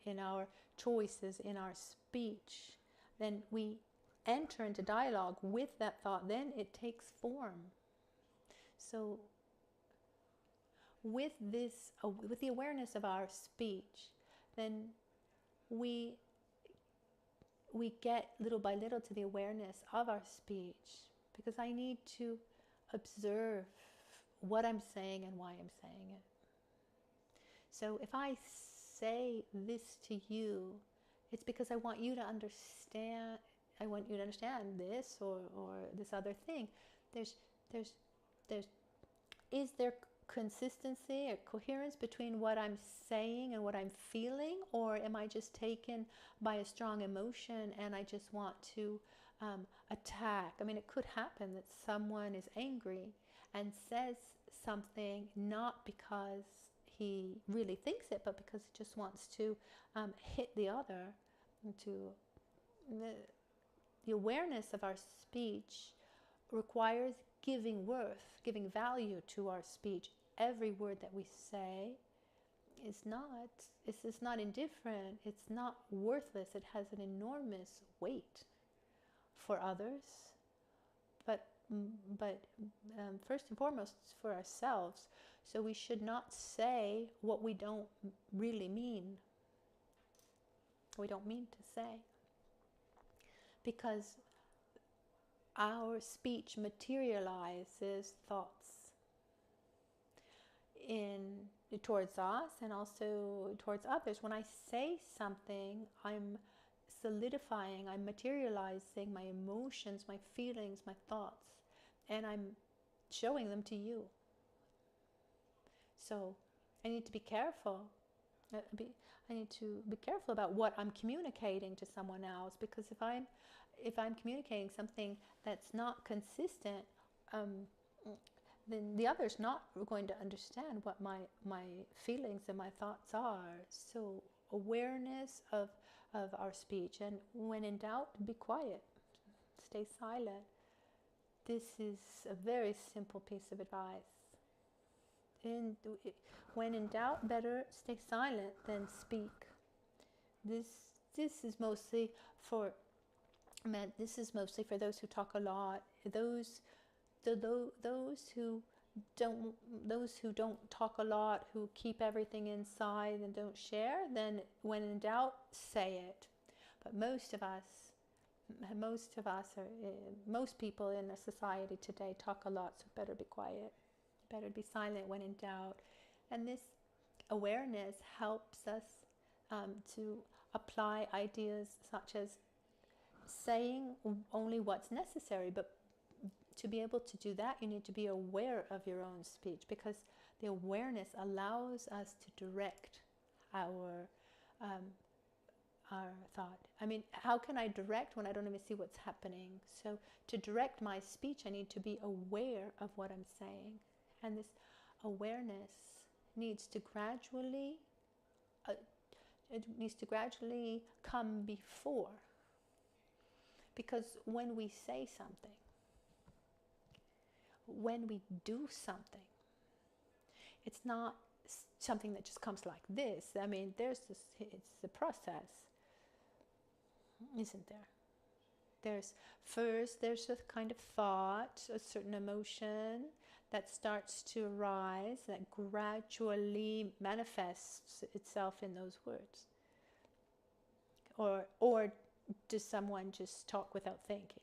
in our choices, in our speech, then we enter into dialogue with that thought. Then it takes form. So with the awareness of our speech, then we get little by little to the awareness of our speech, because I need to observe what I'm saying and why I'm saying it. So if I say this to you, it's because I want you to understand. I want you to understand this or this other thing. Is there consistency or coherence between what I'm saying and what I'm feeling, or am I just taken by a strong emotion and I just want to attack? I mean, it could happen that someone is angry and says something not because he really thinks it, but because he just wants to hit the other. The awareness of our speech requires giving worth, giving value to our speech. Every word that we say is not indifferent. It's not worthless. It has an enormous weight for others, but first and foremost for ourselves. So we should not say what we don't really mean. We don't mean to say, because our speech materializes thoughts towards us and also towards others. When I say something, I'm solidifying, I'm materializing my emotions, my feelings, my thoughts, and I'm showing them to you. So I need to be careful. I need to be careful about what I'm communicating to someone else, because if I'm communicating something that's not consistent, then the other's not going to understand what my feelings and my thoughts are. So awareness of our speech, and when in doubt, be quiet, stay silent. This is a very simple piece of advice. When in doubt, better stay silent than speak. This is mostly for those who talk a lot. Those who don't talk a lot, who keep everything inside and don't share, then when in doubt, say it. But most people in a society today talk a lot, so better be quiet. Better be silent when in doubt. And this awareness helps us to apply ideas such as saying only what's necessary. But to be able to do that, you need to be aware of your own speech, because the awareness allows us to direct our thought. I mean, how can I direct when I don't even see what's happening? So to direct my speech, I need to be aware of what I'm saying. And this awareness needs to gradually come before. Because when we say something, when we do something, it's not something that just comes like this. I mean, it's the process, isn't there? There's a kind of thought, a certain emotion that starts to arise, that gradually manifests itself in those words. Or does someone just talk without thinking?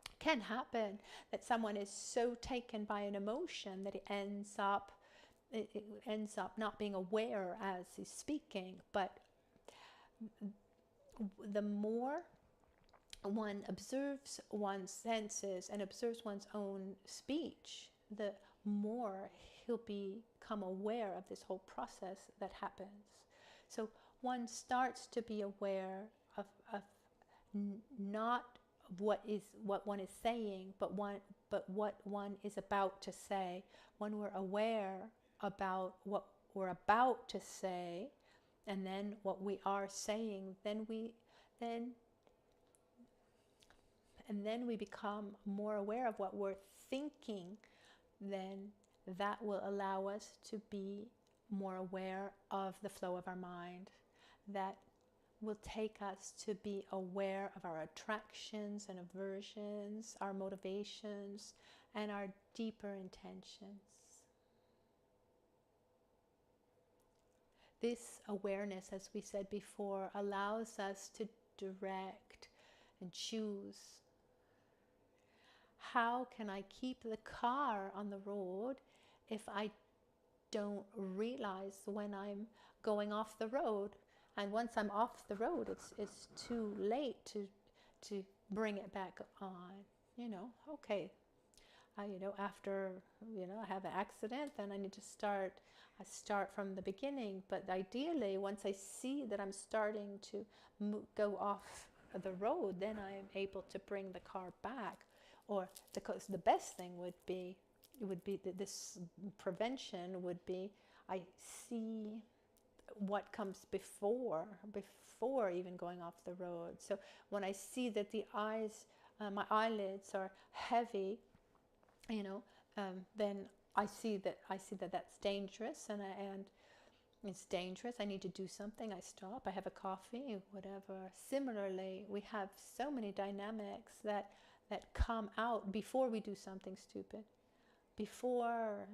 It can happen that someone is so taken by an emotion that it ends up not being aware as he's speaking. But the more one observes one's senses and observes one's own speech, the more he'll become aware of this whole process that happens. So one starts to be aware of not what one is saying, but what one is about to say. When we're aware about what we're about to say, and then what we are saying, then we become more aware of what we're thinking, then that will allow us to be more aware of the flow of our mind. That will take us to be aware of our attractions and aversions, our motivations, and our deeper intentions. This awareness, as we said before, allows us to direct and choose. How can I keep the car on the road if I don't realize when I'm going off the road? And once I'm off the road, it's too late to bring it back on. Okay. After I have an accident, then I need to start from the beginning. But ideally, once I see that I'm starting to go off the road, then I'm able to bring the car back. Or because the best thing would be this prevention would be, I see what comes before even going off the road. So when I see that my eyelids are heavy, then I see that that's dangerous, and it's dangerous. I need to do something. I stop. I have a coffee, whatever. Similarly, we have so many dynamics that come out before we do something stupid, before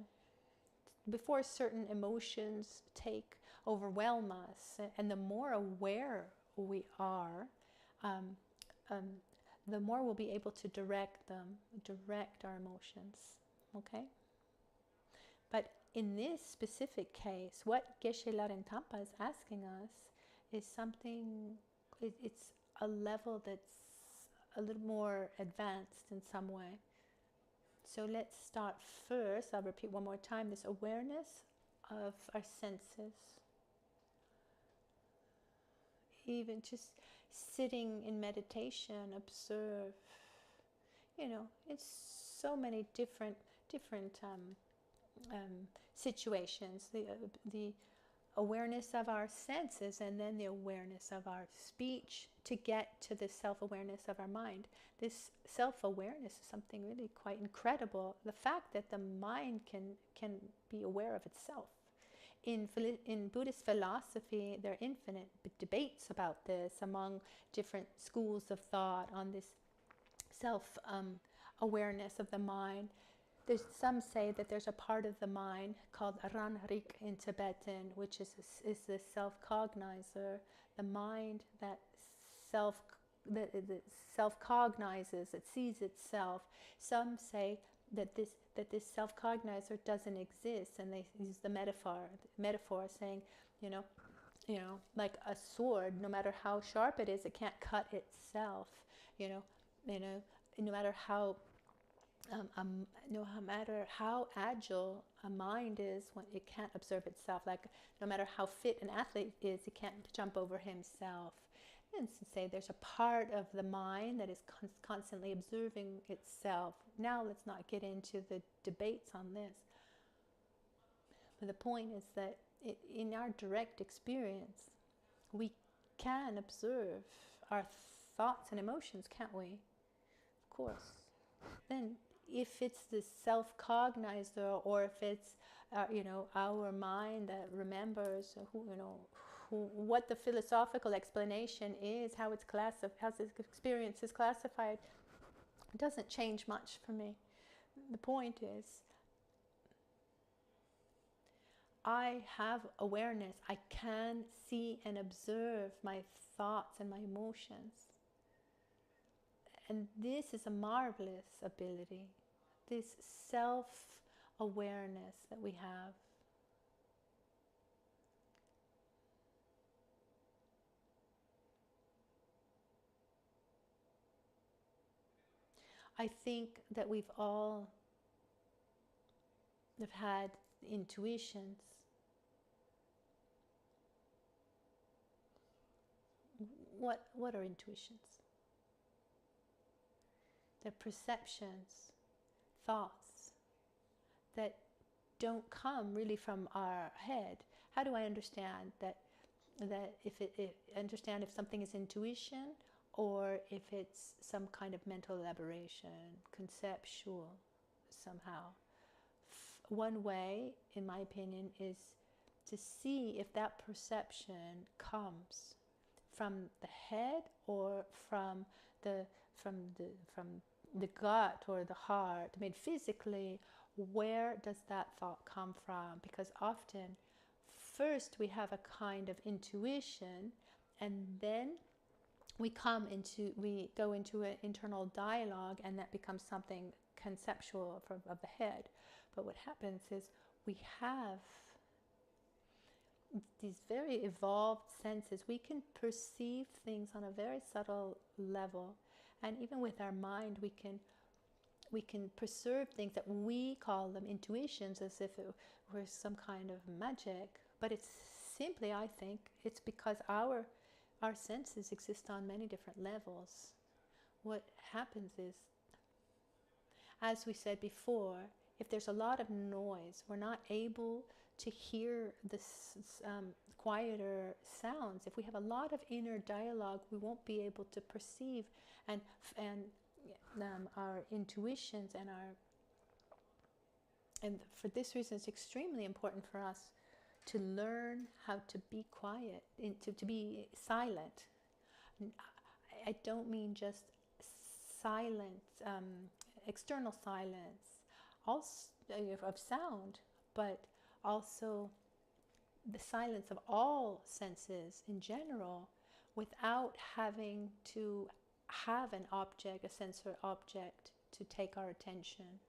certain emotions overwhelm us. And the more aware we are, the more we'll be able to direct our emotions. Okay? But in this specific case, what Geshe Rinpoche is asking us is something, it's a level that's a little more advanced in some way. So let's start first, I'll repeat one more time, this awareness of our senses. Even just sitting in meditation, observe, it's so many different situations. The awareness of our senses, and then the awareness of our speech, to get to the self-awareness of our mind. This self-awareness is something really quite incredible. The fact that the mind can be aware of itself. In Buddhist philosophy, there are infinite debates about this among different schools of thought on this self-awareness of the mind. Some say that there's a part of the mind called Ranrik in Tibetan, which is the self-cognizer, the mind that self-cognizes, that sees itself. Some say that this self-cognizer doesn't exist, and they use the metaphor saying, like a sword, no matter how sharp it is, it can't cut itself. No matter how agile a mind is, when it can't observe itself. Like no matter how fit an athlete is, he can't jump over himself. And to say there's a part of the mind that is constantly observing itself. Now let's not get into the debates on this. the point is that in our direct experience, we can observe our thoughts and emotions, can't we? Of course. Then if it's the self-cognizer, or if it's our mind that remembers what the philosophical explanation is, how its experience is classified, it doesn't change much for me. The point is, I have awareness. I can see and observe my thoughts and my emotions. And this is a marvelous ability, this self-awareness that we have. I think that we've all have had intuitions. What are intuitions? They're perceptions, thoughts that don't come really from our head. How do I understand that understand if something is intuition or if it's some kind of mental elaboration, conceptual somehow? One way, in my opinion, is to see if that perception comes from the head or from the gut or the heart. I mean, physically, where does that thought come from? Because often, first we have a kind of intuition, and then we go into an internal dialogue, and that becomes something conceptual of the head. But what happens is we have these very evolved senses. We can perceive things on a very subtle level, and even with our mind, we can perceive things that we call them intuitions, as if it were some kind of magic. But it's simply, I think, it's because our senses exist on many different levels. What happens is, as we said before, if there's a lot of noise, we're not able to hear the quieter sounds. If we have a lot of inner dialogue, we won't be able to perceive and our intuitions and for this reason, it's extremely important for us to learn how to be quiet, to be silent. I don't mean just silence, external silence, also of sound, but also the silence of all senses in general, without having to have an object, a sensory object, to take our attention,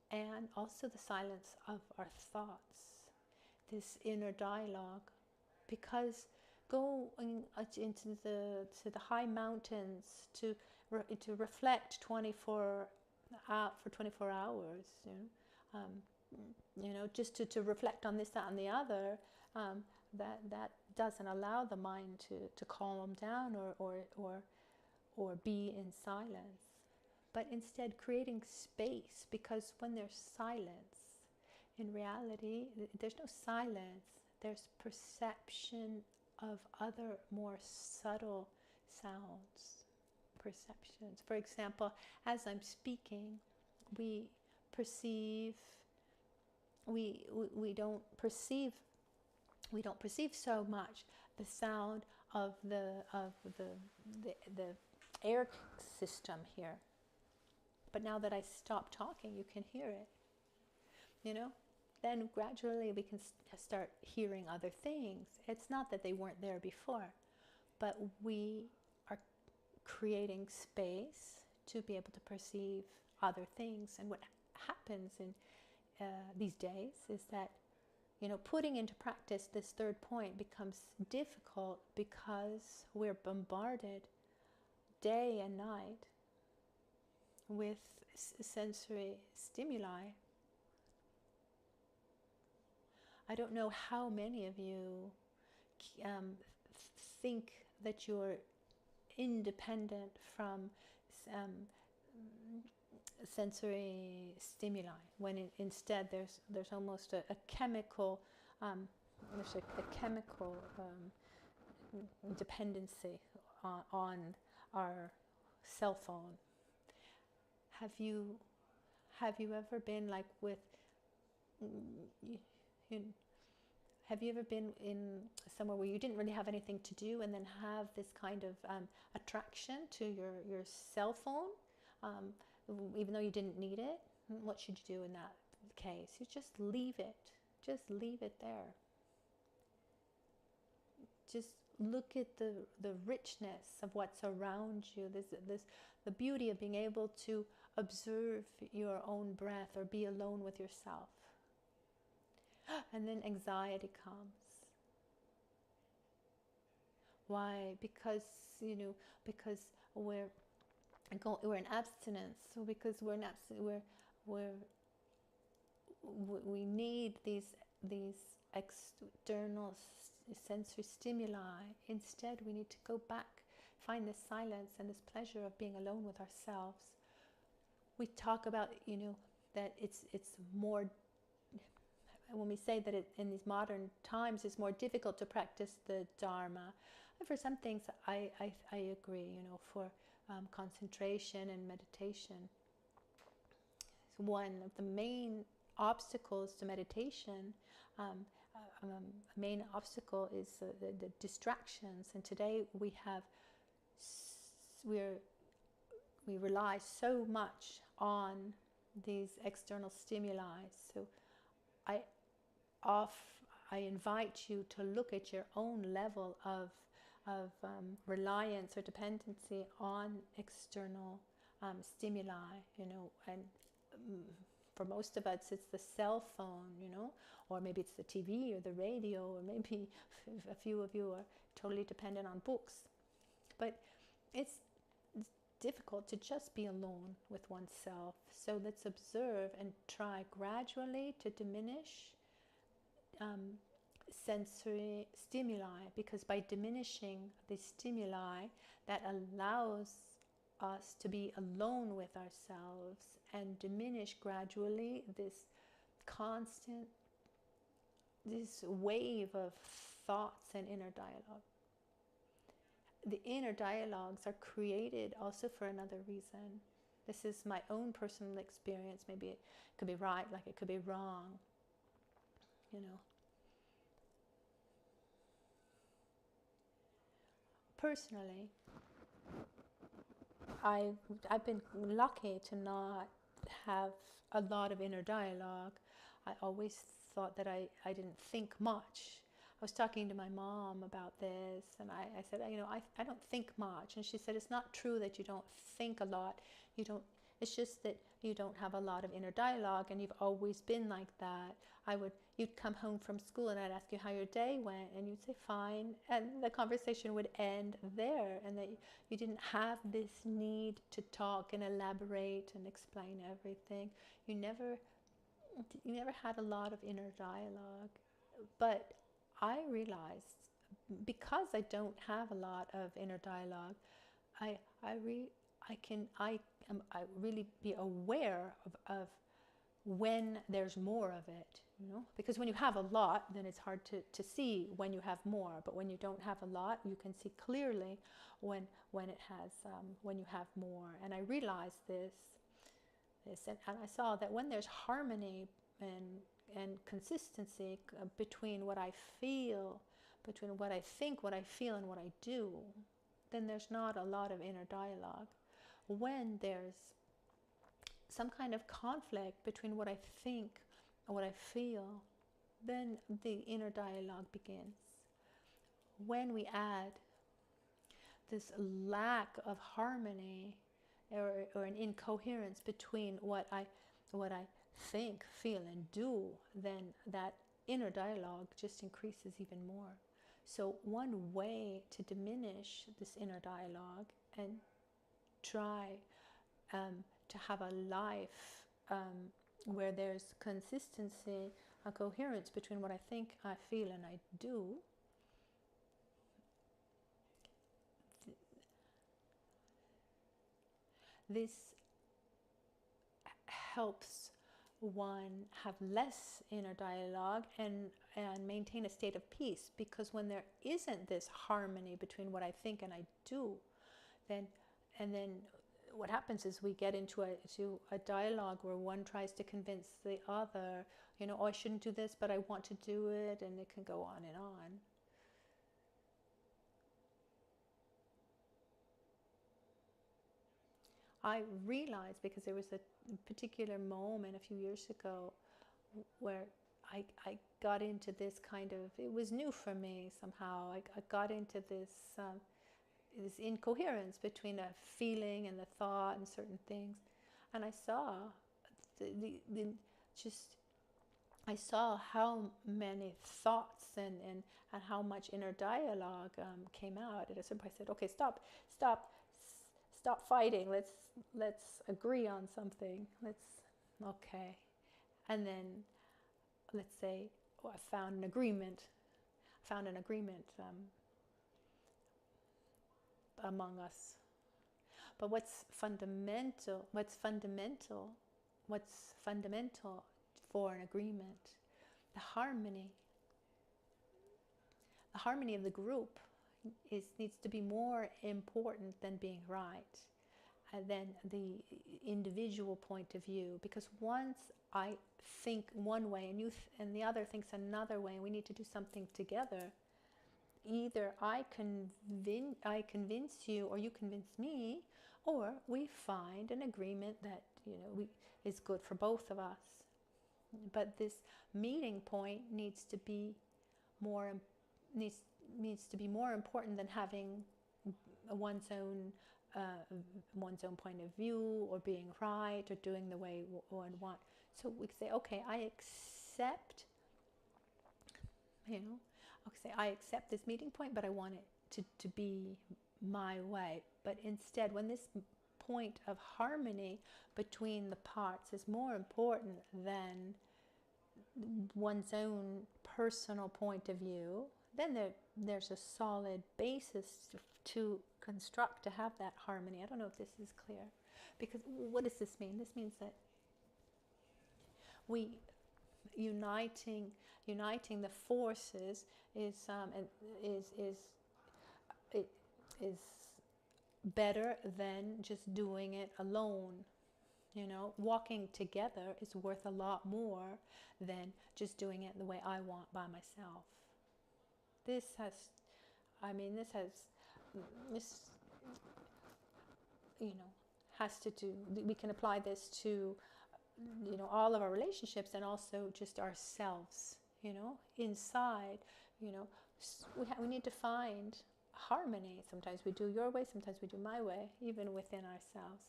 and also the silence of our thoughts, this inner dialogue. Because going into the high mountains to reflect 24 hours, just to reflect on this, that, and the other, that doesn't allow the mind to calm down or be in silence. But instead creating space, because when there's silence, in reality, there's no silence, there's perception of other more subtle sounds, perceptions. For example, as I'm speaking, we don't perceive so much the sound of the air system here. But now that I stop talking, you can hear it, Then gradually we can start hearing other things. It's not that they weren't there before, but we are creating space to be able to perceive other things. And what happens in these days is that, putting into practice this third point becomes difficult because we're bombarded day and night with sensory stimuli. I don't know how many of you think that you're independent from sensory stimuli, when instead there's almost a chemical there's a chemical dependency on our cell phone. Have you ever been like with, have you ever been in somewhere where you didn't really have anything to do and then have this kind of attraction to your cell phone, even though you didn't need it? What should you do in that case? You just leave it. Just leave it there. Just look at the richness of what's around you. The beauty of being able to observe your own breath or be alone with yourself. And then anxiety comes. Why? Because we're in abstinence. So because we need these external sensory stimuli. Instead, we need to go back, find this silence and this pleasure of being alone with ourselves. We talk about, that it's more, when we say that in these modern times it's more difficult to practice the Dharma. And for some things, I agree, for concentration and meditation. One of the main obstacles to meditation, a main obstacle is the distractions. And today we rely so much on these external stimuli. So I invite you to look at your own level of reliance or dependency on external stimuli, and for most of us it's the cell phone, or maybe it's the TV or the radio, or maybe a few of you are totally dependent on books. But it's difficult to just be alone with oneself. So let's observe and try gradually to diminish sensory stimuli, because by diminishing the stimuli, that allows us to be alone with ourselves and diminish gradually this wave of thoughts and inner dialogue. The inner dialogues are created also for another reason. This is my own personal experience. Maybe it could be right, like it could be wrong, Personally, I've been lucky to not have a lot of inner dialogue. I always thought that I didn't think much. I was talking to my mom about this, and I said, I don't think much. And she said, it's not true that you don't think a lot. It's just that you don't have a lot of inner dialogue, and you've always been like that. You'd come home from school, and I'd ask you how your day went, and you'd say fine, and the conversation would end there, and that you didn't have this need to talk and elaborate and explain everything. You never had a lot of inner dialogue. But I realized, because I don't have a lot of inner dialogue, I really be aware of when there's more of it, because when you have a lot, then it's hard to see when you have more. But when you don't have a lot, you can see clearly when you have more. And I realized this, and I saw that when there's harmony and consistency between what I feel, between what I think, what I feel, and what I do, then there's not a lot of inner dialogue. When there's some kind of conflict between what I think and what I feel, then the inner dialogue begins. When we add this lack of harmony or an incoherence between what I think, feel, and do, then that inner dialogue just increases even more. So one way to diminish this inner dialogue and try to have a life where there's consistency, a coherence between what I think, I feel, and I do, this helps one have less inner dialogue and and maintain a state of peace, because when there isn't this harmony between what I think and I do, then what happens is we get into a dialogue where one tries to convince the other, oh, I shouldn't do this, but I want to do it, and it can go on and on. I realized, because there was a particular moment a few years ago where I got into this kind of, it was new for me somehow, I got into this incoherence between a feeling and the thought and certain things, and I saw I saw how many thoughts and how much inner dialogue came out. At a certain point I said, okay, stop fighting, let's agree on something, okay. And then let's say, I found an agreement among us. But what's fundamental for an agreement? The harmony of the group needs to be more important than being right, and than the individual point of view. Because once I think one way and the other thinks another way, and we need to do something together, either I convince you, or you convince me, or we find an agreement that is good for both of us. But this meeting point needs to be more important than having one's own point of view, or being right, or doing the way one wants. So we say, okay, I accept this meeting point, but I want it to be my way. But instead, when this point of harmony between the parts is more important than one's own personal point of view, then there's a solid basis to construct, to have that harmony. I don't know if this is clear. Because what does this mean? This means that we uniting the forces is better than just doing it alone. Walking together is worth a lot more than just doing it the way I want by myself. This has to do, we can apply this to all of our relationships, and also just ourselves. Inside, we need to find harmony. Sometimes we do your way, sometimes we do my way, even within ourselves.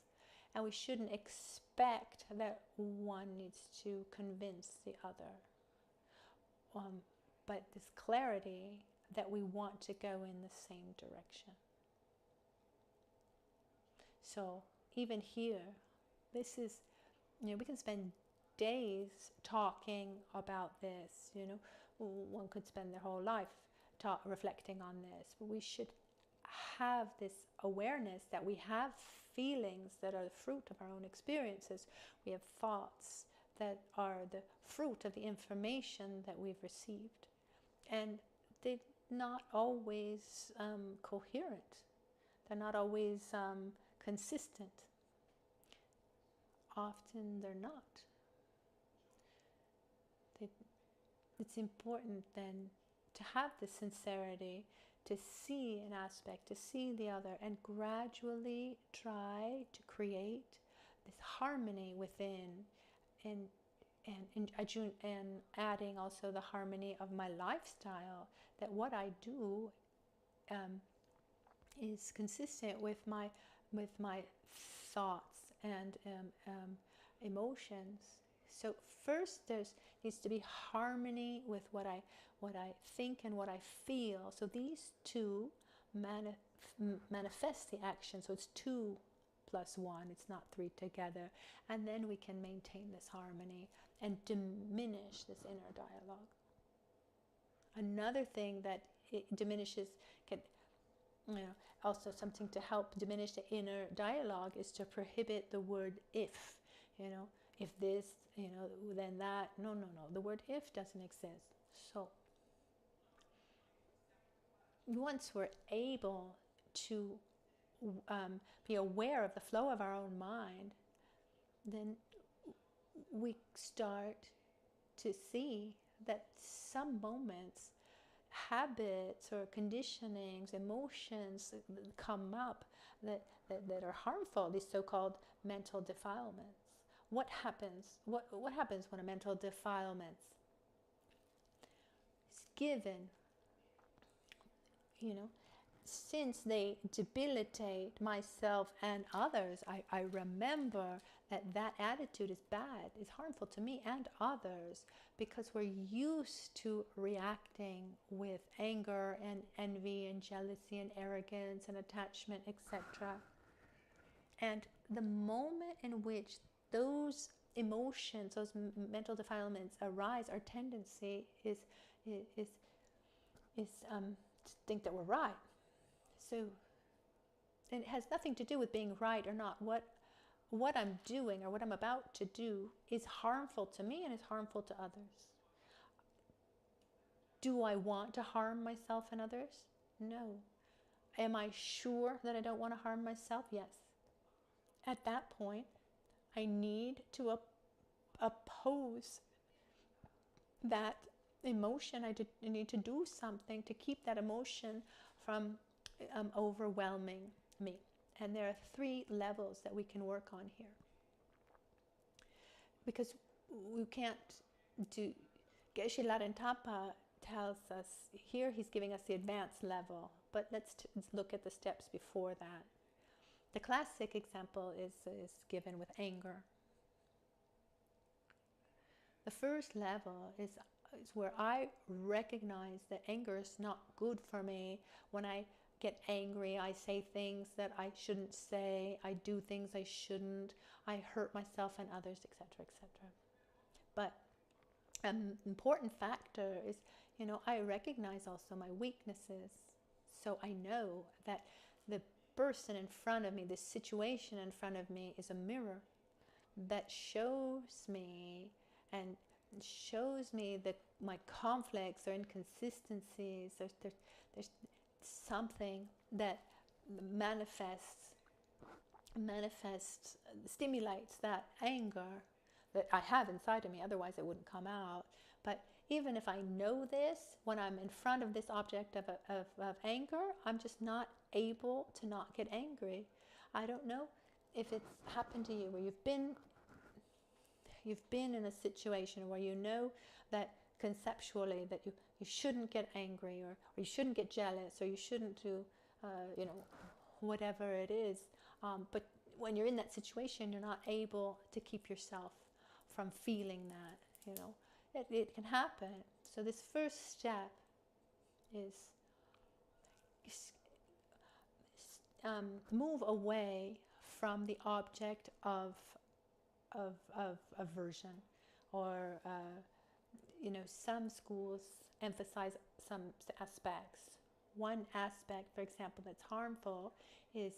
And we shouldn't expect that one needs to convince the other. But this clarity that we want to go in the same direction. So even here, this is, we can spend days talking about this. One could spend their whole life reflecting on this. But we should have this awareness that we have feelings that are the fruit of our own experiences. We have thoughts that are the fruit of the information that we've received. And they're not always coherent. They're not always consistent. Often they're not. It's important then to have the sincerity, to see an aspect, to see the other, and gradually try to create this harmony within, and adding also the harmony of my lifestyle, that what I do is consistent with my thoughts and emotions. So first there needs to be harmony with what I think and what I feel. So these two manifest the action. So it's 2 + 1. It's not 3 together. And then we can maintain this harmony and diminish this inner dialogue. Another thing that it diminishes, also something to help diminish the inner dialogue, is to prohibit the word if. If this, then that. No. The word if doesn't exist. So once we're able to be aware of the flow of our own mind, then we start to see that some moments, habits or conditionings, emotions come up that are harmful, these so-called mental defilements. What happens? What happens when a mental defilement is given? Since they debilitate myself and others, I remember that attitude is bad, is harmful to me and others, because we're used to reacting with anger and envy and jealousy and arrogance and attachment, etc. And the moment in which those emotions, those mental defilements arise, our tendency is to think that we're right. So it has nothing to do with being right or not. What I'm doing or what I'm about to do is harmful to me and is harmful to others. Do I want to harm myself and others? No. Am I sure that I don't want to harm myself? Yes. At that point, I need to oppose that emotion. I need to do something to keep that emotion from overwhelming me. And there are 3 levels that we can work on here. Because we can't do... Geshe Chekawa tells us, here he's giving us the advanced level, but let's look at the steps before that. The classic example is given with anger. The first level is where I recognize that anger is not good for me. When I get angry, I say things that I shouldn't say, I do things I shouldn't, I hurt myself and others, etc., etc. But an important factor is, I recognize also my weaknesses. So I know that the person in front of me, the situation in front of me, is a mirror that shows me that my conflicts or inconsistencies. There's something that stimulates that anger that I have inside of me, otherwise it wouldn't come out. But even if I know this, when I'm in front of this object of anger, I'm just not able to not get angry. I don't know if it's happened to you where you've been in a situation where you know that conceptually that you shouldn't get angry, or you shouldn't get jealous, or you shouldn't do whatever it is, but when you're in that situation, you're not able to keep yourself from feeling that. It can happen. So this first step is move away from the object of aversion, or some schools emphasize some aspects. One aspect, for example, that's harmful is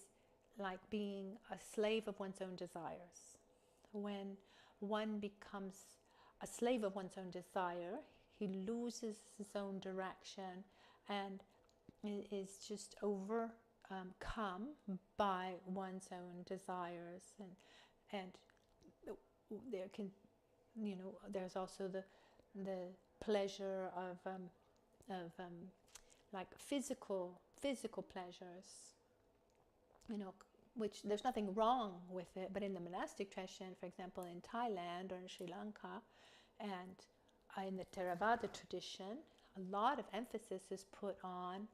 like being a slave of one's own desires. When one becomes a slave of one's own desire, he loses his own direction and is just overcome by one's own desires. And there can, there's also the pleasure of like physical pleasures, which there's nothing wrong with it. But in the monastic tradition, for example, in Thailand or in Sri Lanka, and in the Theravada tradition, a lot of emphasis is put on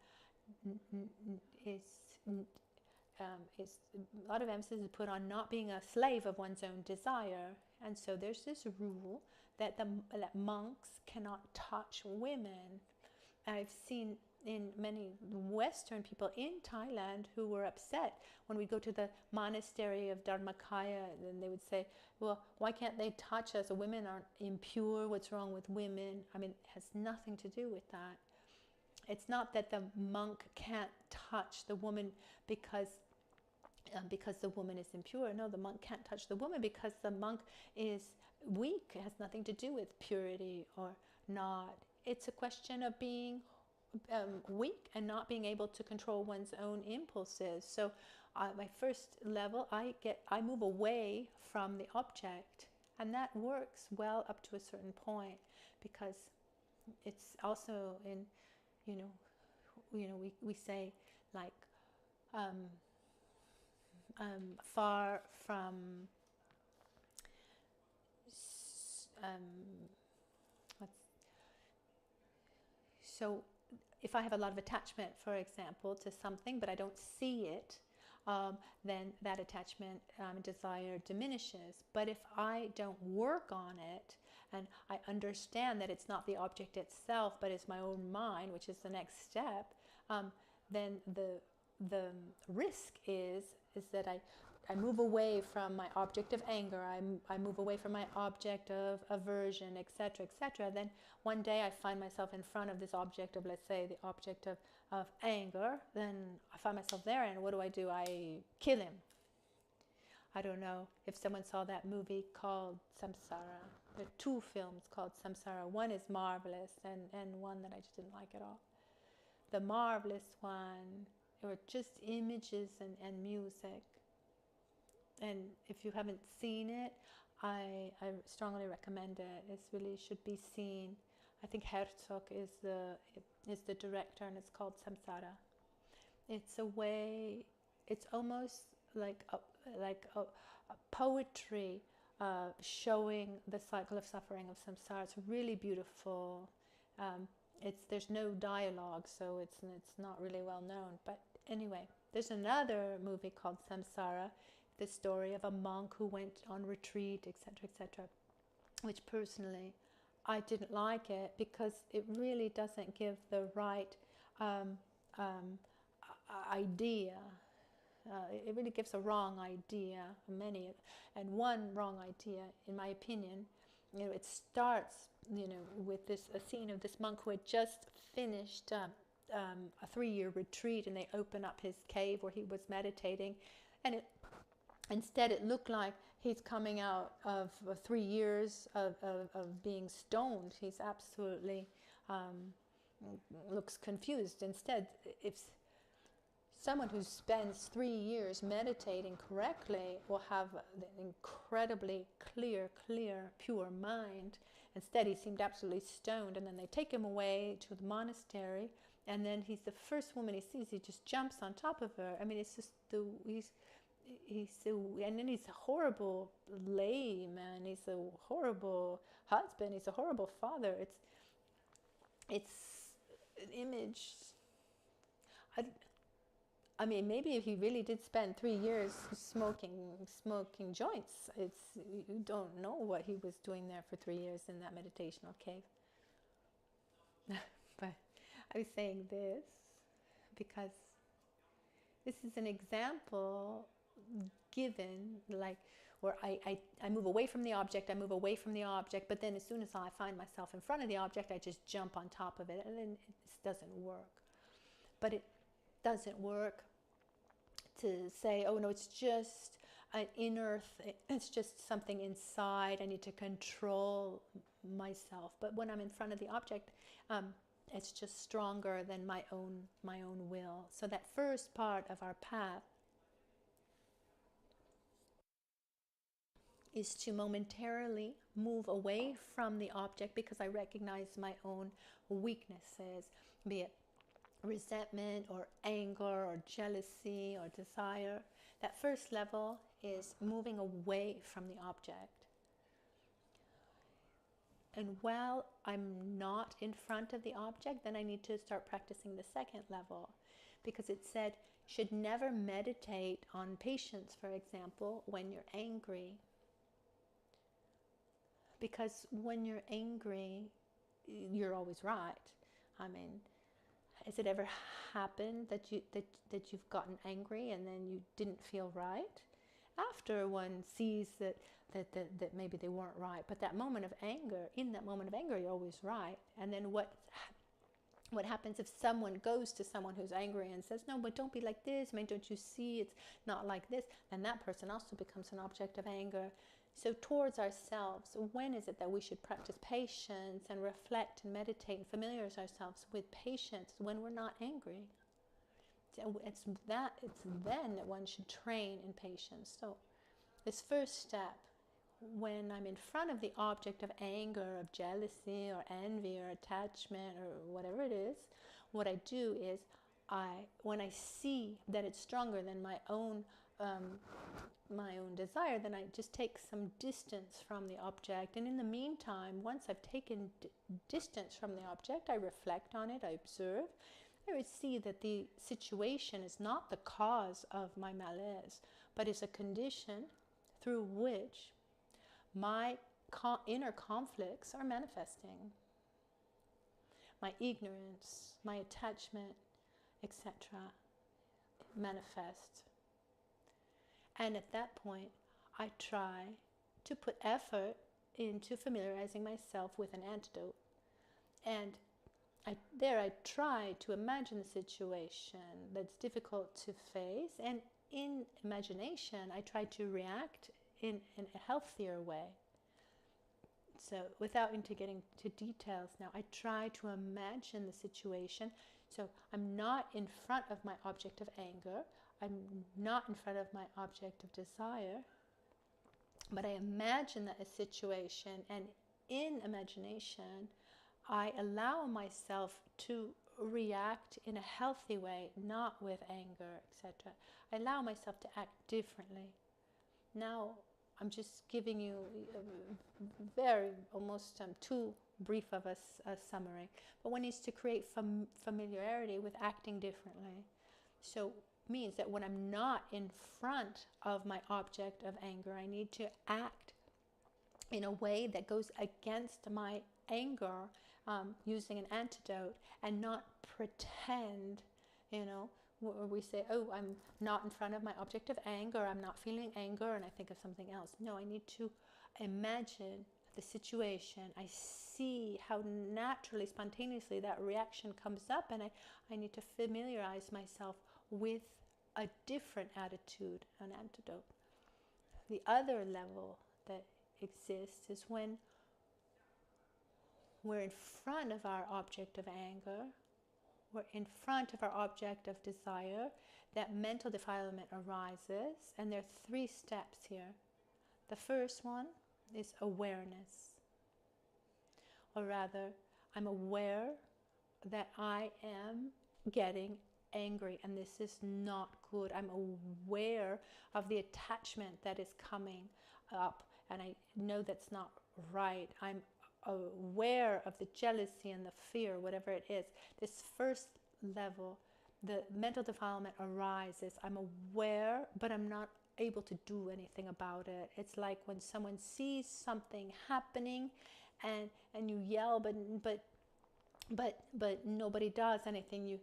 not being a slave of one's own desire. And so there's this rule that that monks cannot touch women. I've seen in many Western people in Thailand who were upset when we go to the monastery of Dharmakaya, and they would say, well, why can't they touch us? Women aren't impure. What's wrong with women? I mean, it has nothing to do with that. It's not that the monk can't touch the woman because the woman is impure. No, the monk can't touch the woman because the monk is weak. It has nothing to do with purity or not. It's a question of being weak and not being able to control one's own impulses. So my first level, I move away from the object, and that works well up to a certain point, because it's also in, we say like far from so if I have a lot of attachment, for example, to something, but I don't see it, then that attachment desire diminishes. But if I don't work on it, and I understand that it's not the object itself, but it's my own mind, which is the next step, then the risk is that I move away from my object of anger, I move away from my object of aversion, etc., etc. Then one day I find myself in front of this object of, let's say, the object of anger. Then I find myself there, and what do? I kill him. I don't know if someone saw that movie called Samsara. There are 2 films called Samsara. One is marvelous, and one that I just didn't like at all. The marvelous one, there were just images and music. And if you haven't seen it, I strongly recommend it. It really should be seen. I think Herzog is the director, and it's called Samsara. It's a way. It's almost like a poetry showing the cycle of suffering of samsara. It's really beautiful. There's no dialogue, so it's not really well known. But anyway, there's another movie called Samsara, the story of a monk who went on retreat, etc., etc., which personally I didn't like it, because it really doesn't give the right idea. It really gives a wrong idea, and one wrong idea, in my opinion. It starts, with a scene of this monk who had just finished a 3-year retreat, and they open up his cave where he was meditating, and instead it looked like he's coming out of 3 years of being stoned. He's absolutely looks confused. Instead, if someone who spends 3 years meditating correctly will have an incredibly clear, pure mind. Instead, he seemed absolutely stoned, and then they take him away to the monastery, and then he's the first woman he sees. He just jumps on top of her. I mean, it's just and then he's a horrible layman. He's a horrible husband. He's a horrible father. It's an image. I mean, maybe if he really did spend 3 years smoking joints, you don't know what he was doing there for 3 years in that meditational cave. But I was saying this because this is an example given, like, where I move away from the object, but then as soon as I find myself in front of the object, I just jump on top of it, and then it doesn't work. But it doesn't work to say, oh no, it's just an inner thing, it's just something inside, I need to control myself. But when I'm in front of the object, it's just stronger than my own will. So that first part of our path is to momentarily move away from the object, because I recognize my own weaknesses, be it resentment or anger or jealousy or desire. That first level is moving away from the object. And while I'm not in front of the object, then I need to start practicing the second level, because it said you should never meditate on patience, for example, when you're angry. Because when you're angry, you're always right. I mean, has it ever happened that you've gotten angry and then you didn't feel right? After one sees that maybe they weren't right, but in that moment of anger, you're always right. And then what happens if someone goes to someone who's angry and says, no, but don't be like this, I mean, don't you see it's not like this? Then that person also becomes an object of anger. So towards ourselves, when is it that we should practice patience and reflect and meditate and familiarize ourselves with patience? When we're not angry. It's then that one should train in patience. So this first step, when I'm in front of the object of anger, of jealousy, or envy, or attachment, or whatever it is, what I do is, when I see that it's stronger than my own desire, then I just take some distance from the object. And in the meantime, once I've taken distance from the object, I reflect on it, I observe. I would see that the situation is not the cause of my malaise, but is a condition through which my inner conflicts are manifesting. My ignorance, my attachment, etc. manifest. And at that point, I try to put effort into familiarizing myself with an antidote. And I try to imagine the situation that's difficult to face, and in imagination I try to react in a healthier way. So without getting to details now, I try to imagine the situation. So I'm not in front of my object of anger, I'm not in front of my object of desire, but I imagine that a situation, and in imagination I allow myself to react in a healthy way, not with anger, etc. I allow myself to act differently. Now, I'm just giving you a very, almost too brief of a summary. But one needs to create familiarity with acting differently. So means that when I'm not in front of my object of anger, I need to act in a way that goes against my anger, using an antidote, and not pretend, where we say, oh, I'm not in front of my object of anger, I'm not feeling anger, and I think of something else. No, I need to imagine the situation. I see how naturally, spontaneously that reaction comes up, and I need to familiarize myself with a different attitude, an antidote. The other level that exists is when we're in front of our object of anger, we're in front of our object of desire, that mental defilement arises, and there are 3 steps here. The first one is awareness, or rather, I'm aware that I am getting angry, and this is not good. I'm aware of the attachment that is coming up, and I know that's not right. I'm aware of the jealousy and the fear, whatever it is. This first level, the mental defilement arises. I'm aware, but I'm not able to do anything about it. It's like when someone sees something happening and you yell, but nobody does anything.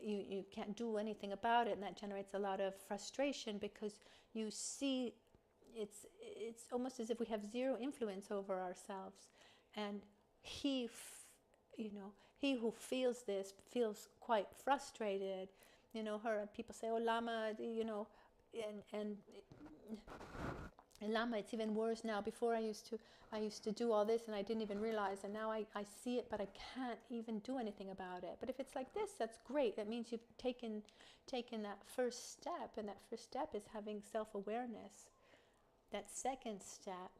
You can't do anything about it, and that generates a lot of frustration, because you see it's almost as if we have zero influence over ourselves. And he who feels this feels quite frustrated. People say, oh, Lama, and Lama, it's even worse now. Before I used to do all this and I didn't even realize, and now I see it, but I can't even do anything about it. But if it's like this, that's great. That means you've taken that first step, and that first step is having self-awareness. That second step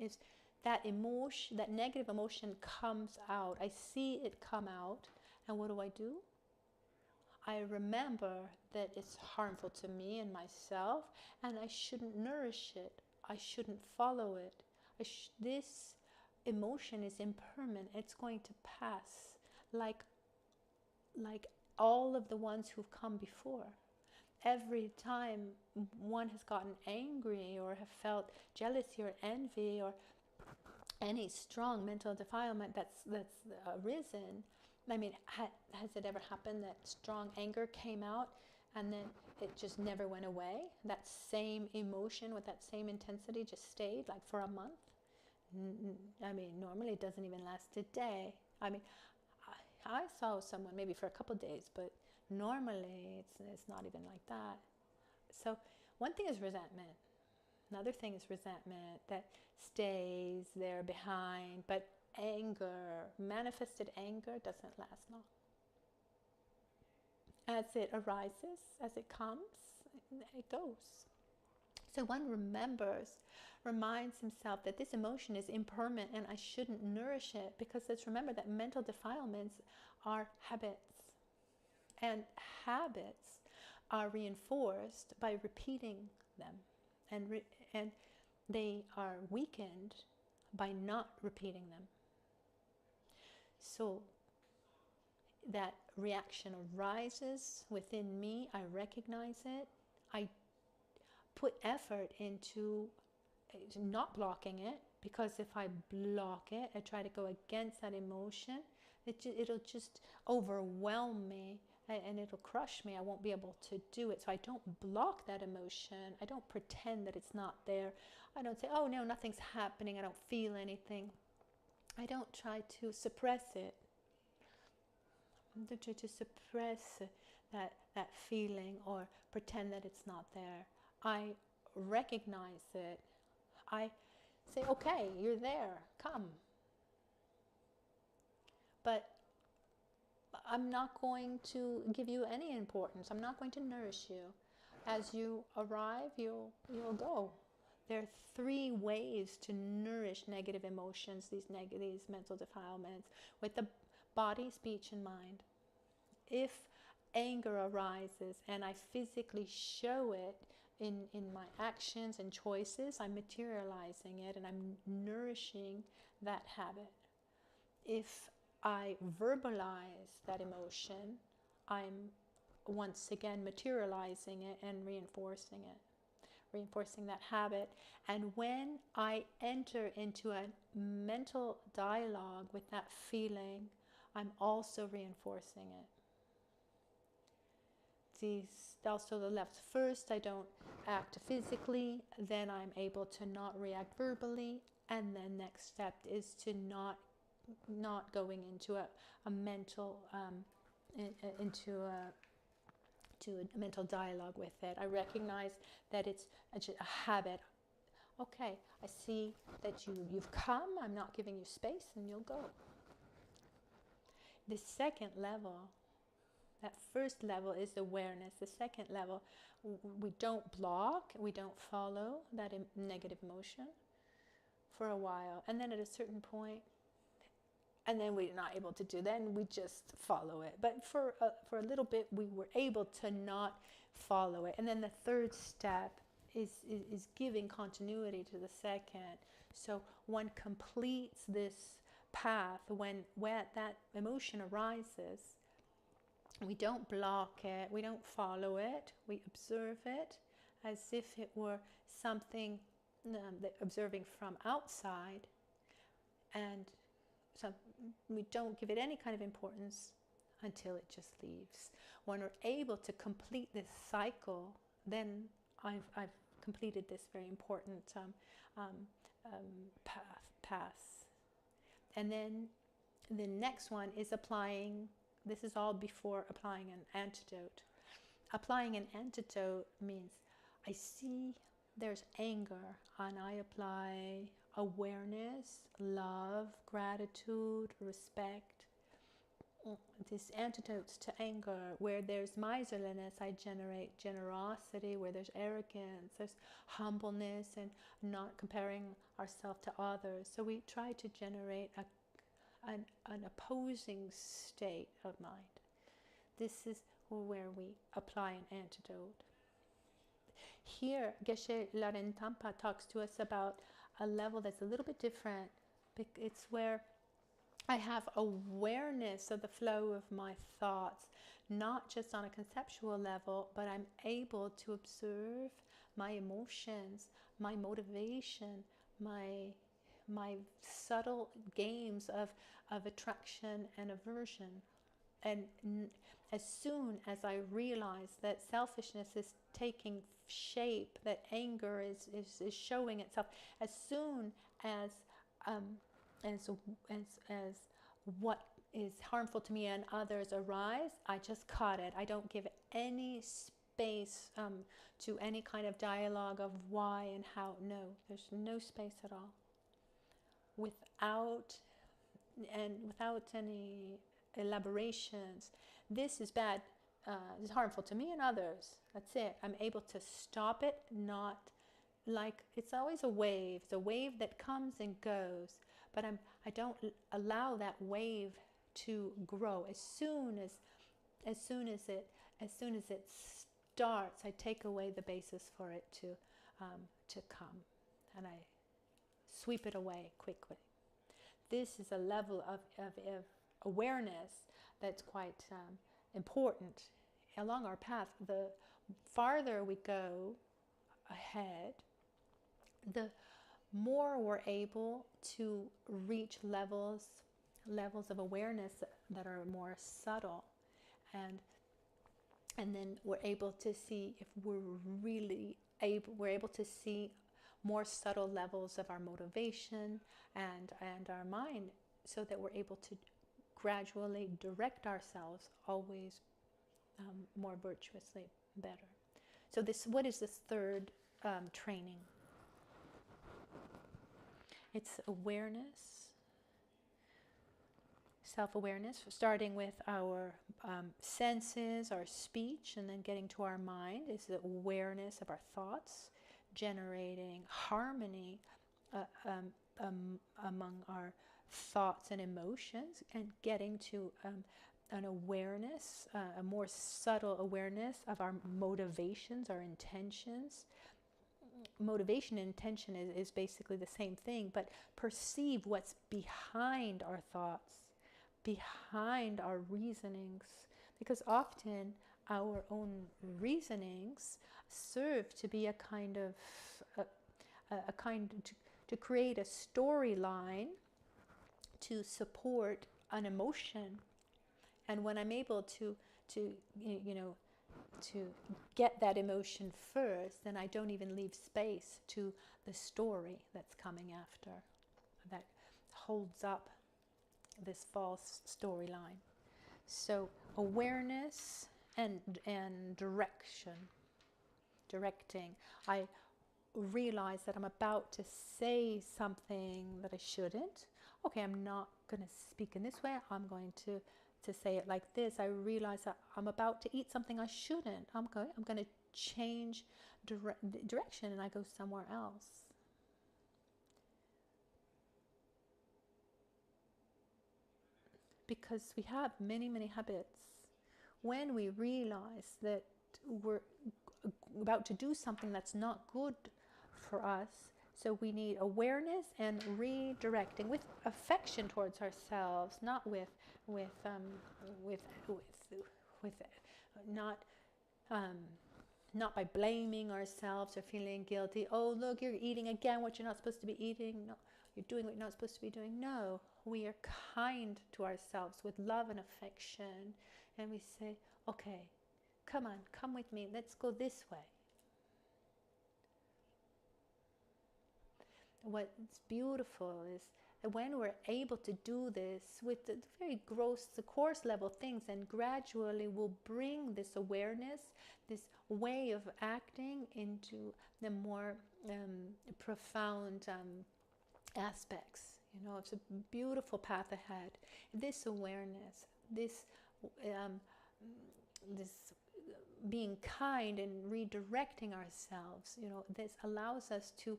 is that emotion, that negative emotion comes out. I see it come out, and what do? I remember that it's harmful to me and myself, and I shouldn't nourish it. I shouldn't follow it. This emotion is impermanent. It's going to pass, like all of the ones who've come before. Every time one has gotten angry or have felt jealousy or envy or any strong mental defilement that's arisen, I mean, has it ever happened that strong anger came out and then it just never went away? That same emotion with that same intensity just stayed like for a month? I mean, normally it doesn't even last a day. I mean, I saw someone maybe for a couple of days, but normally it's not even like that. So one thing is resentment. Another thing is resentment that stays there behind, but anger, manifested anger, doesn't last long. As it arises, as it comes, it goes. So one reminds himself that this emotion is impermanent and I shouldn't nourish it, because let's remember that mental defilements are habits, and habits are reinforced by repeating them, and they are weakened by not repeating them. So that reaction arises within me, I recognize it, I put effort into not blocking it, because if I block it, I try to go against that emotion, it'll just overwhelm me and it'll crush me. I won't be able to do it. So I don't block that emotion. I don't pretend that it's not there. I don't say, oh no, nothing's happening, I don't feel anything. I don't try to suppress it. I don't try to suppress that feeling or pretend that it's not there. I recognize it. I say, okay, you're there, come. But I'm not going to give you any importance. I'm not going to nourish you. As you arrive, you'll go. There are 3 ways to nourish negative emotions, these mental defilements, with the body, speech, and mind. If anger arises and I physically show it in my actions and choices, I'm materializing it and I'm nourishing that habit. If I verbalize that emotion, I'm once again materializing it and reinforcing that habit. And when I enter into a mental dialogue with that feeling, I'm also reinforcing it. Also the left first, I don't act physically, then I'm able to not react verbally, and then next step is to not going into a mental to a mental dialogue with it. I recognize that it's a habit. Okay, I see that you've come, I'm not giving you space, and you'll go. The second level, that first level is awareness. The second level, we don't block, we don't follow that negative emotion for a while. And then at a certain point, and then we're not able to do that, and we just follow it. But for a little bit, we were able to not follow it. And then the third step is giving continuity to the second. So one completes this path when that emotion arises. We don't block it, we don't follow it, we observe it as if it were something observing from outside, and so we don't give it any kind of importance until it just leaves. When we're able to complete this cycle, then I've completed this very important path. And then the next one is applying. This is all before applying an antidote. Applying an antidote means I see there's anger and I apply awareness, love, gratitude, respect. These antidotes to anger. Where there's miserliness, I generate generosity. Where there's arrogance, there's humbleness and not comparing ourselves to others. So we try to generate an opposing state of mind. This is where we apply an antidote. Here, Geshe Larentampa talks to us about a level that's a little bit different. It's where I have awareness of the flow of my thoughts, not just on a conceptual level, but I'm able to observe my emotions, my motivation, my subtle games of attraction and aversion. And as soon as I realize that selfishness is taking shape, that anger is showing itself, as soon as what is harmful to me and others arise, I just cut it. I don't give any space to any kind of dialogue of why and how. No, there's no space at all. Without any elaborations, this is bad, it's harmful to me and others. That's it. I'm able to stop it, not like it's always a wave. It's a wave that comes and goes, but I don't allow that wave to grow. As soon as it starts, I take away the basis for it to come, and I sweep it away quickly. This is a level of awareness that's quite important along our path. The farther we go ahead, the more we're able to reach levels of awareness that are more subtle, and then we're able to see if we're able to see more subtle levels of our motivation and our mind, so that we're able to gradually direct ourselves always more virtuously, better. So what is this third training? It's awareness, self-awareness, starting with our senses, our speech, and then getting to our mind is the awareness of our thoughts, generating harmony among our thoughts and emotions, and getting to an awareness, a more subtle awareness of our motivations, our intentions. Motivation and intention is basically the same thing, but perceive what's behind our thoughts, behind our reasonings, because often our own reasonings serve to be a kind of to create a storyline to support an emotion. And when I'm able to get that emotion first, then I don't even leave space to the story that's coming after, that holds up this false storyline. So awareness and directing. I realize that I'm about to say something that I shouldn't. Okay, I'm not going to speak in this way. I'm going to say it like this. I realize that I'm about to eat something I shouldn't. I'm going to change direction, and I go somewhere else. Because we have many, many habits. When we realize that we're about to do something that's not good for us, so we need awareness and redirecting with affection towards ourselves, not not by blaming ourselves or feeling guilty. Oh, look, you're eating again what you're not supposed to be eating. No, you're doing what you're not supposed to be doing. No, we are kind to ourselves with love and affection, and we say, okay, come on, come with me. Let's go this way. What's beautiful is that when we're able to do this with the very gross, the coarse level things, and gradually we'll bring this awareness, this way of acting into the more profound aspects. It's a beautiful path ahead. This awareness, this being kind and redirecting ourselves, this allows us to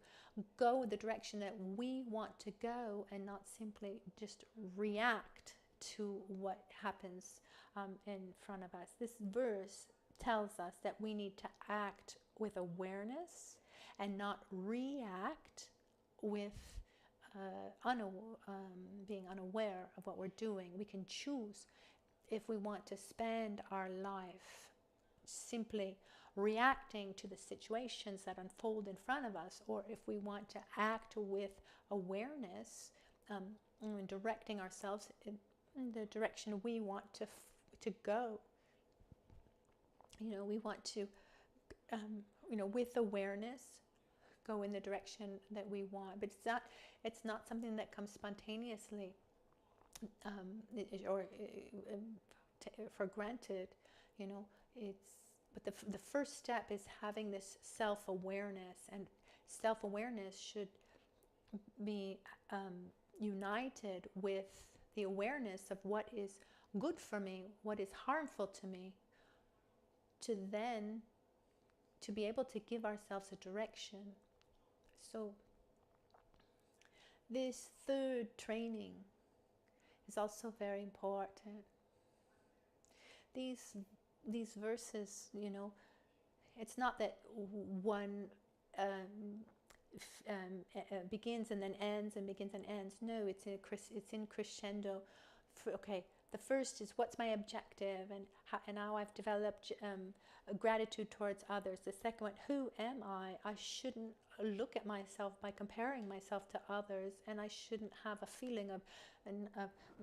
go the direction that we want to go, and not simply just react to what happens in front of us. This verse tells us that we need to act with awareness and not react with being unaware of what we're doing. We can choose if we want to spend our life simply reacting to the situations that unfold in front of us, or if we want to act with awareness, directing ourselves in the direction we want to go. We want to, with awareness, go in the direction that we want. But it's not something that comes spontaneously or for granted. But the first step is having this self-awareness, and self-awareness should be united with the awareness of what is good for me, what is harmful to me, to then to be able to give ourselves a direction. So this third training is also very important. These verses, you know, it's not that one begins and then ends and begins and ends. No, it's in crescendo. Okay, the first is what's my objective, and how I've developed gratitude towards others. The second one, who am I? I shouldn't look at myself by comparing myself to others, and I shouldn't have a feeling of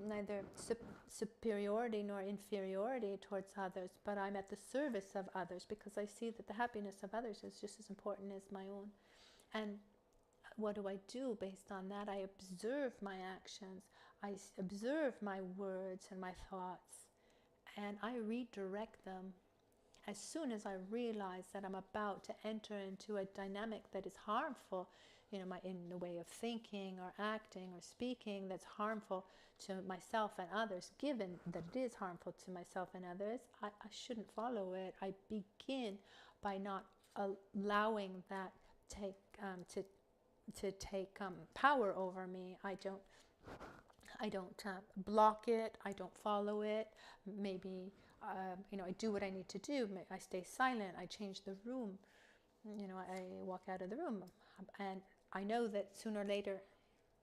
neither superiority nor inferiority towards others, but I'm at the service of others because I see that the happiness of others is just as important as my own. And what do I do based on that? I observe my actions, I observe my words and my thoughts, and I redirect them. As soon as I realize that I'm about to enter into a dynamic that is harmful, you know, in the way of thinking or acting or speaking that's harmful to myself and others, given that it is harmful to myself and others, I shouldn't follow it. I begin by not allowing that to take power over me. I don't block it. I don't follow it. Maybe you know, I do what I need to do. I stay silent. I change the room. You know, I walk out of the room, and I know that sooner or later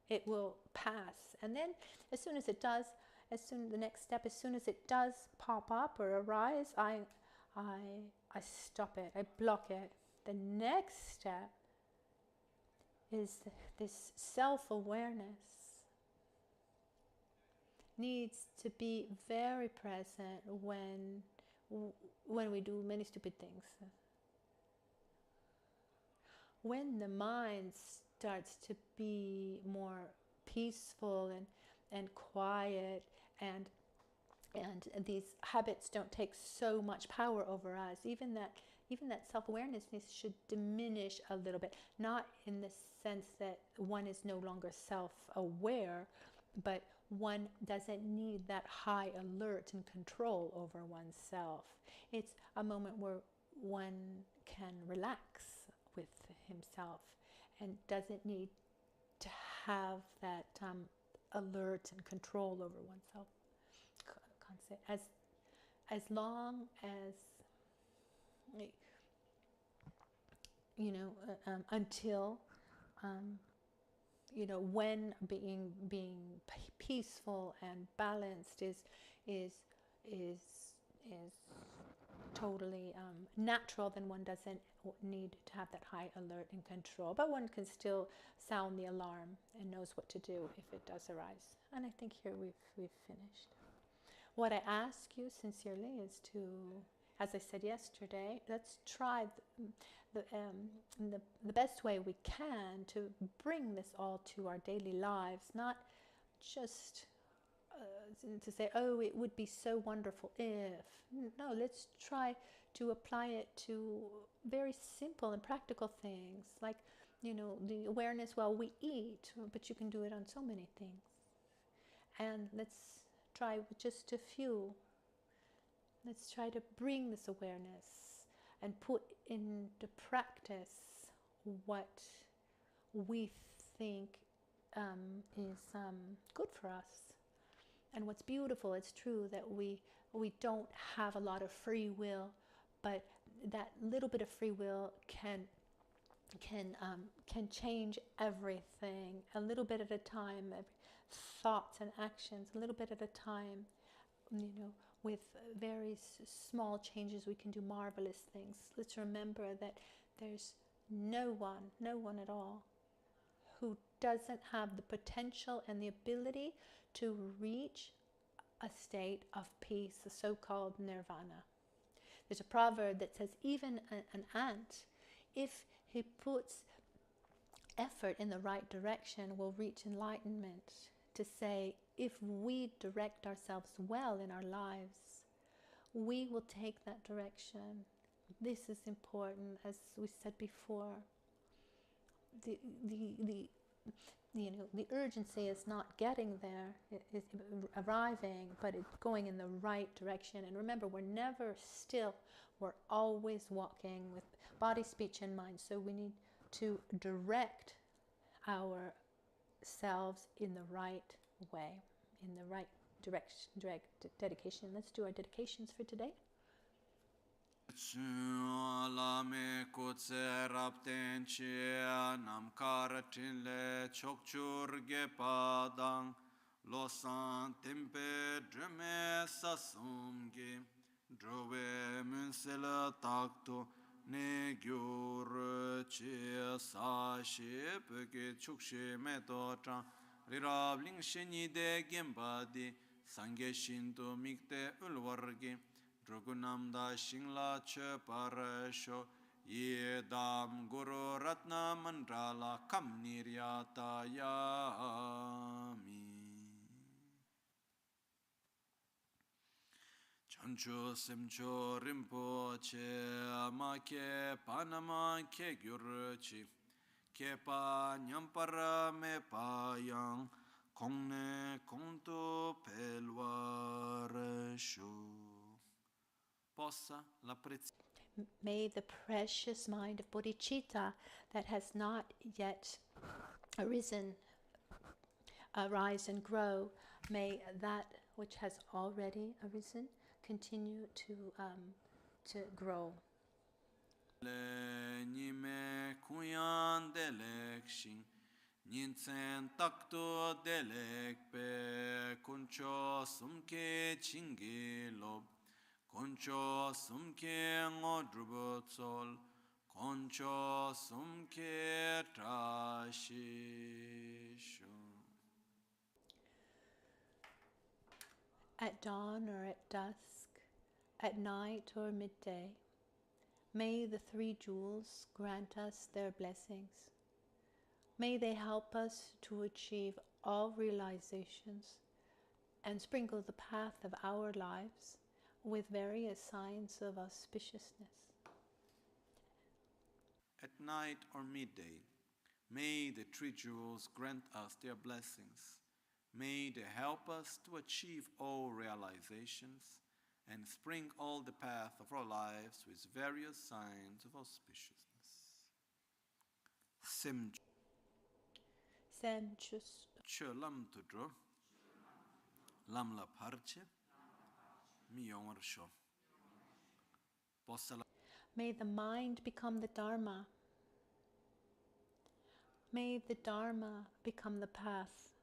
it will pass. And then, as soon as it does, the next step, as soon as it does pop up or arise, I stop it. I block it. The next step is this self-awareness needs to be very present when we do many stupid things. When the mind starts to be more peaceful and quiet, and these habits don't take so much power over us, even that self-awareness should diminish a little bit, not in the sense that one is no longer self-aware, but one doesn't need that high alert and control over oneself. It's a moment where one can relax with himself and doesn't need to have that alert and control over oneself. As long as, you know, until you know, when being peaceful and balanced is totally natural, then one doesn't need to have that high alert and control. But one can still sound the alarm and knows what to do if it does arise. And I think here we've finished. What I ask you sincerely is to, as I said yesterday, let's try the best way we can to bring this all to our daily lives, not just to say, oh, it would be so wonderful if. No, let's try to apply it to very simple and practical things, like, you know, the awareness while we eat, but you can do it on so many things. And let's try with just a few. Let's try to bring this awareness and put into practice what we think is good for us. And what's beautiful, it's true that we don't have a lot of free will, but that little bit of free will can change everything, a little bit at a time, thoughts and actions, a little bit at a time, you know. With very small changes, we can do marvelous things. Let's remember that there's no one at all, who doesn't have the potential and the ability to reach a state of peace, the so-called nirvana. There's a proverb that says, even an ant, if he puts effort in the right direction, will reach enlightenment. To say, if we direct ourselves well in our lives, we will take that direction. This is important, as we said before. The urgency is not getting there, it's arriving, but it's going in the right direction. And remember, we're never still, we're always walking with body, speech, and mind. So we need to direct ourselves in the right way, in the right direction, direct dedication. Let's do our dedications for today. Lame kutse rapten che nam karatin le chokchur ge padang losan tempe drume sasum ge drove munsela takto ne gyur che sa she peke chukshe meto tra rirab ling sheni de gembadi sange shinto mikte ulwarge Drogunamda Shingla Che Parasho Ye Dam Guru Ratna Mandala Kam Niryata Yami Chancho Semcho Rinpoche Amake Panama Ke Gyurchi Kepa Nyampara Me Payang Kongne Konto Pelwarasho May the precious mind of bodhichitta that has not yet arisen arise and grow. May that which has already arisen continue to grow. Ninsen takto delekpe kuncho sumke chingilob Concho sumke ngodrubo tsol, concho sumke trashisho. At dawn or at dusk, at night or midday, may the three jewels grant us their blessings. May they help us to achieve all realizations and sprinkle the path of our lives with various signs of auspiciousness. At night or midday, may the three jewels grant us their blessings. May they help us to achieve all realizations and sprinkle all the path of our lives with various signs of auspiciousness. Semchus. Cholam tudro. Lamla parche. May the mind become the Dharma. May the Dharma become the path.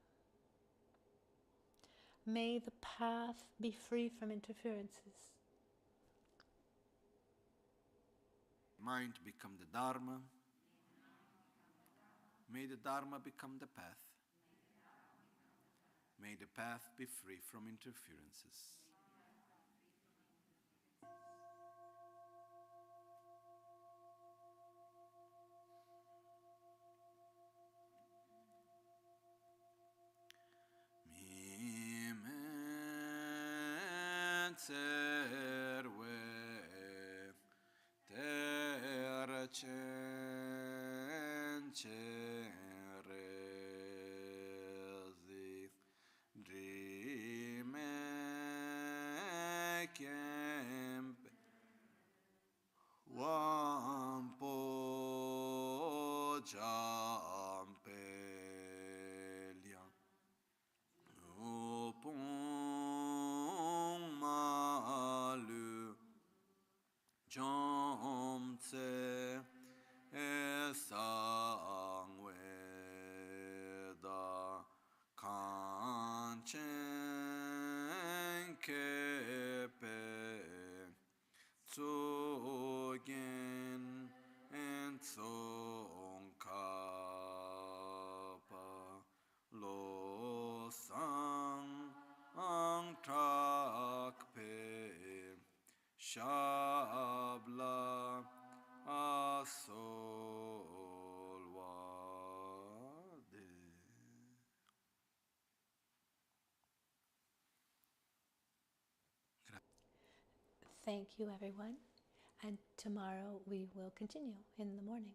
May the path be free from interferences. Mind become the Dharma. May the Dharma become the path. May the path be free from interferences. Serwe ter cencerezi drime kempe wampo jampelia Jomtse esangweda kanchen kepe tsogen entsongkapa lo sang trakpe Shabla asolwade. Thank you, everyone. And tomorrow we will continue in the morning.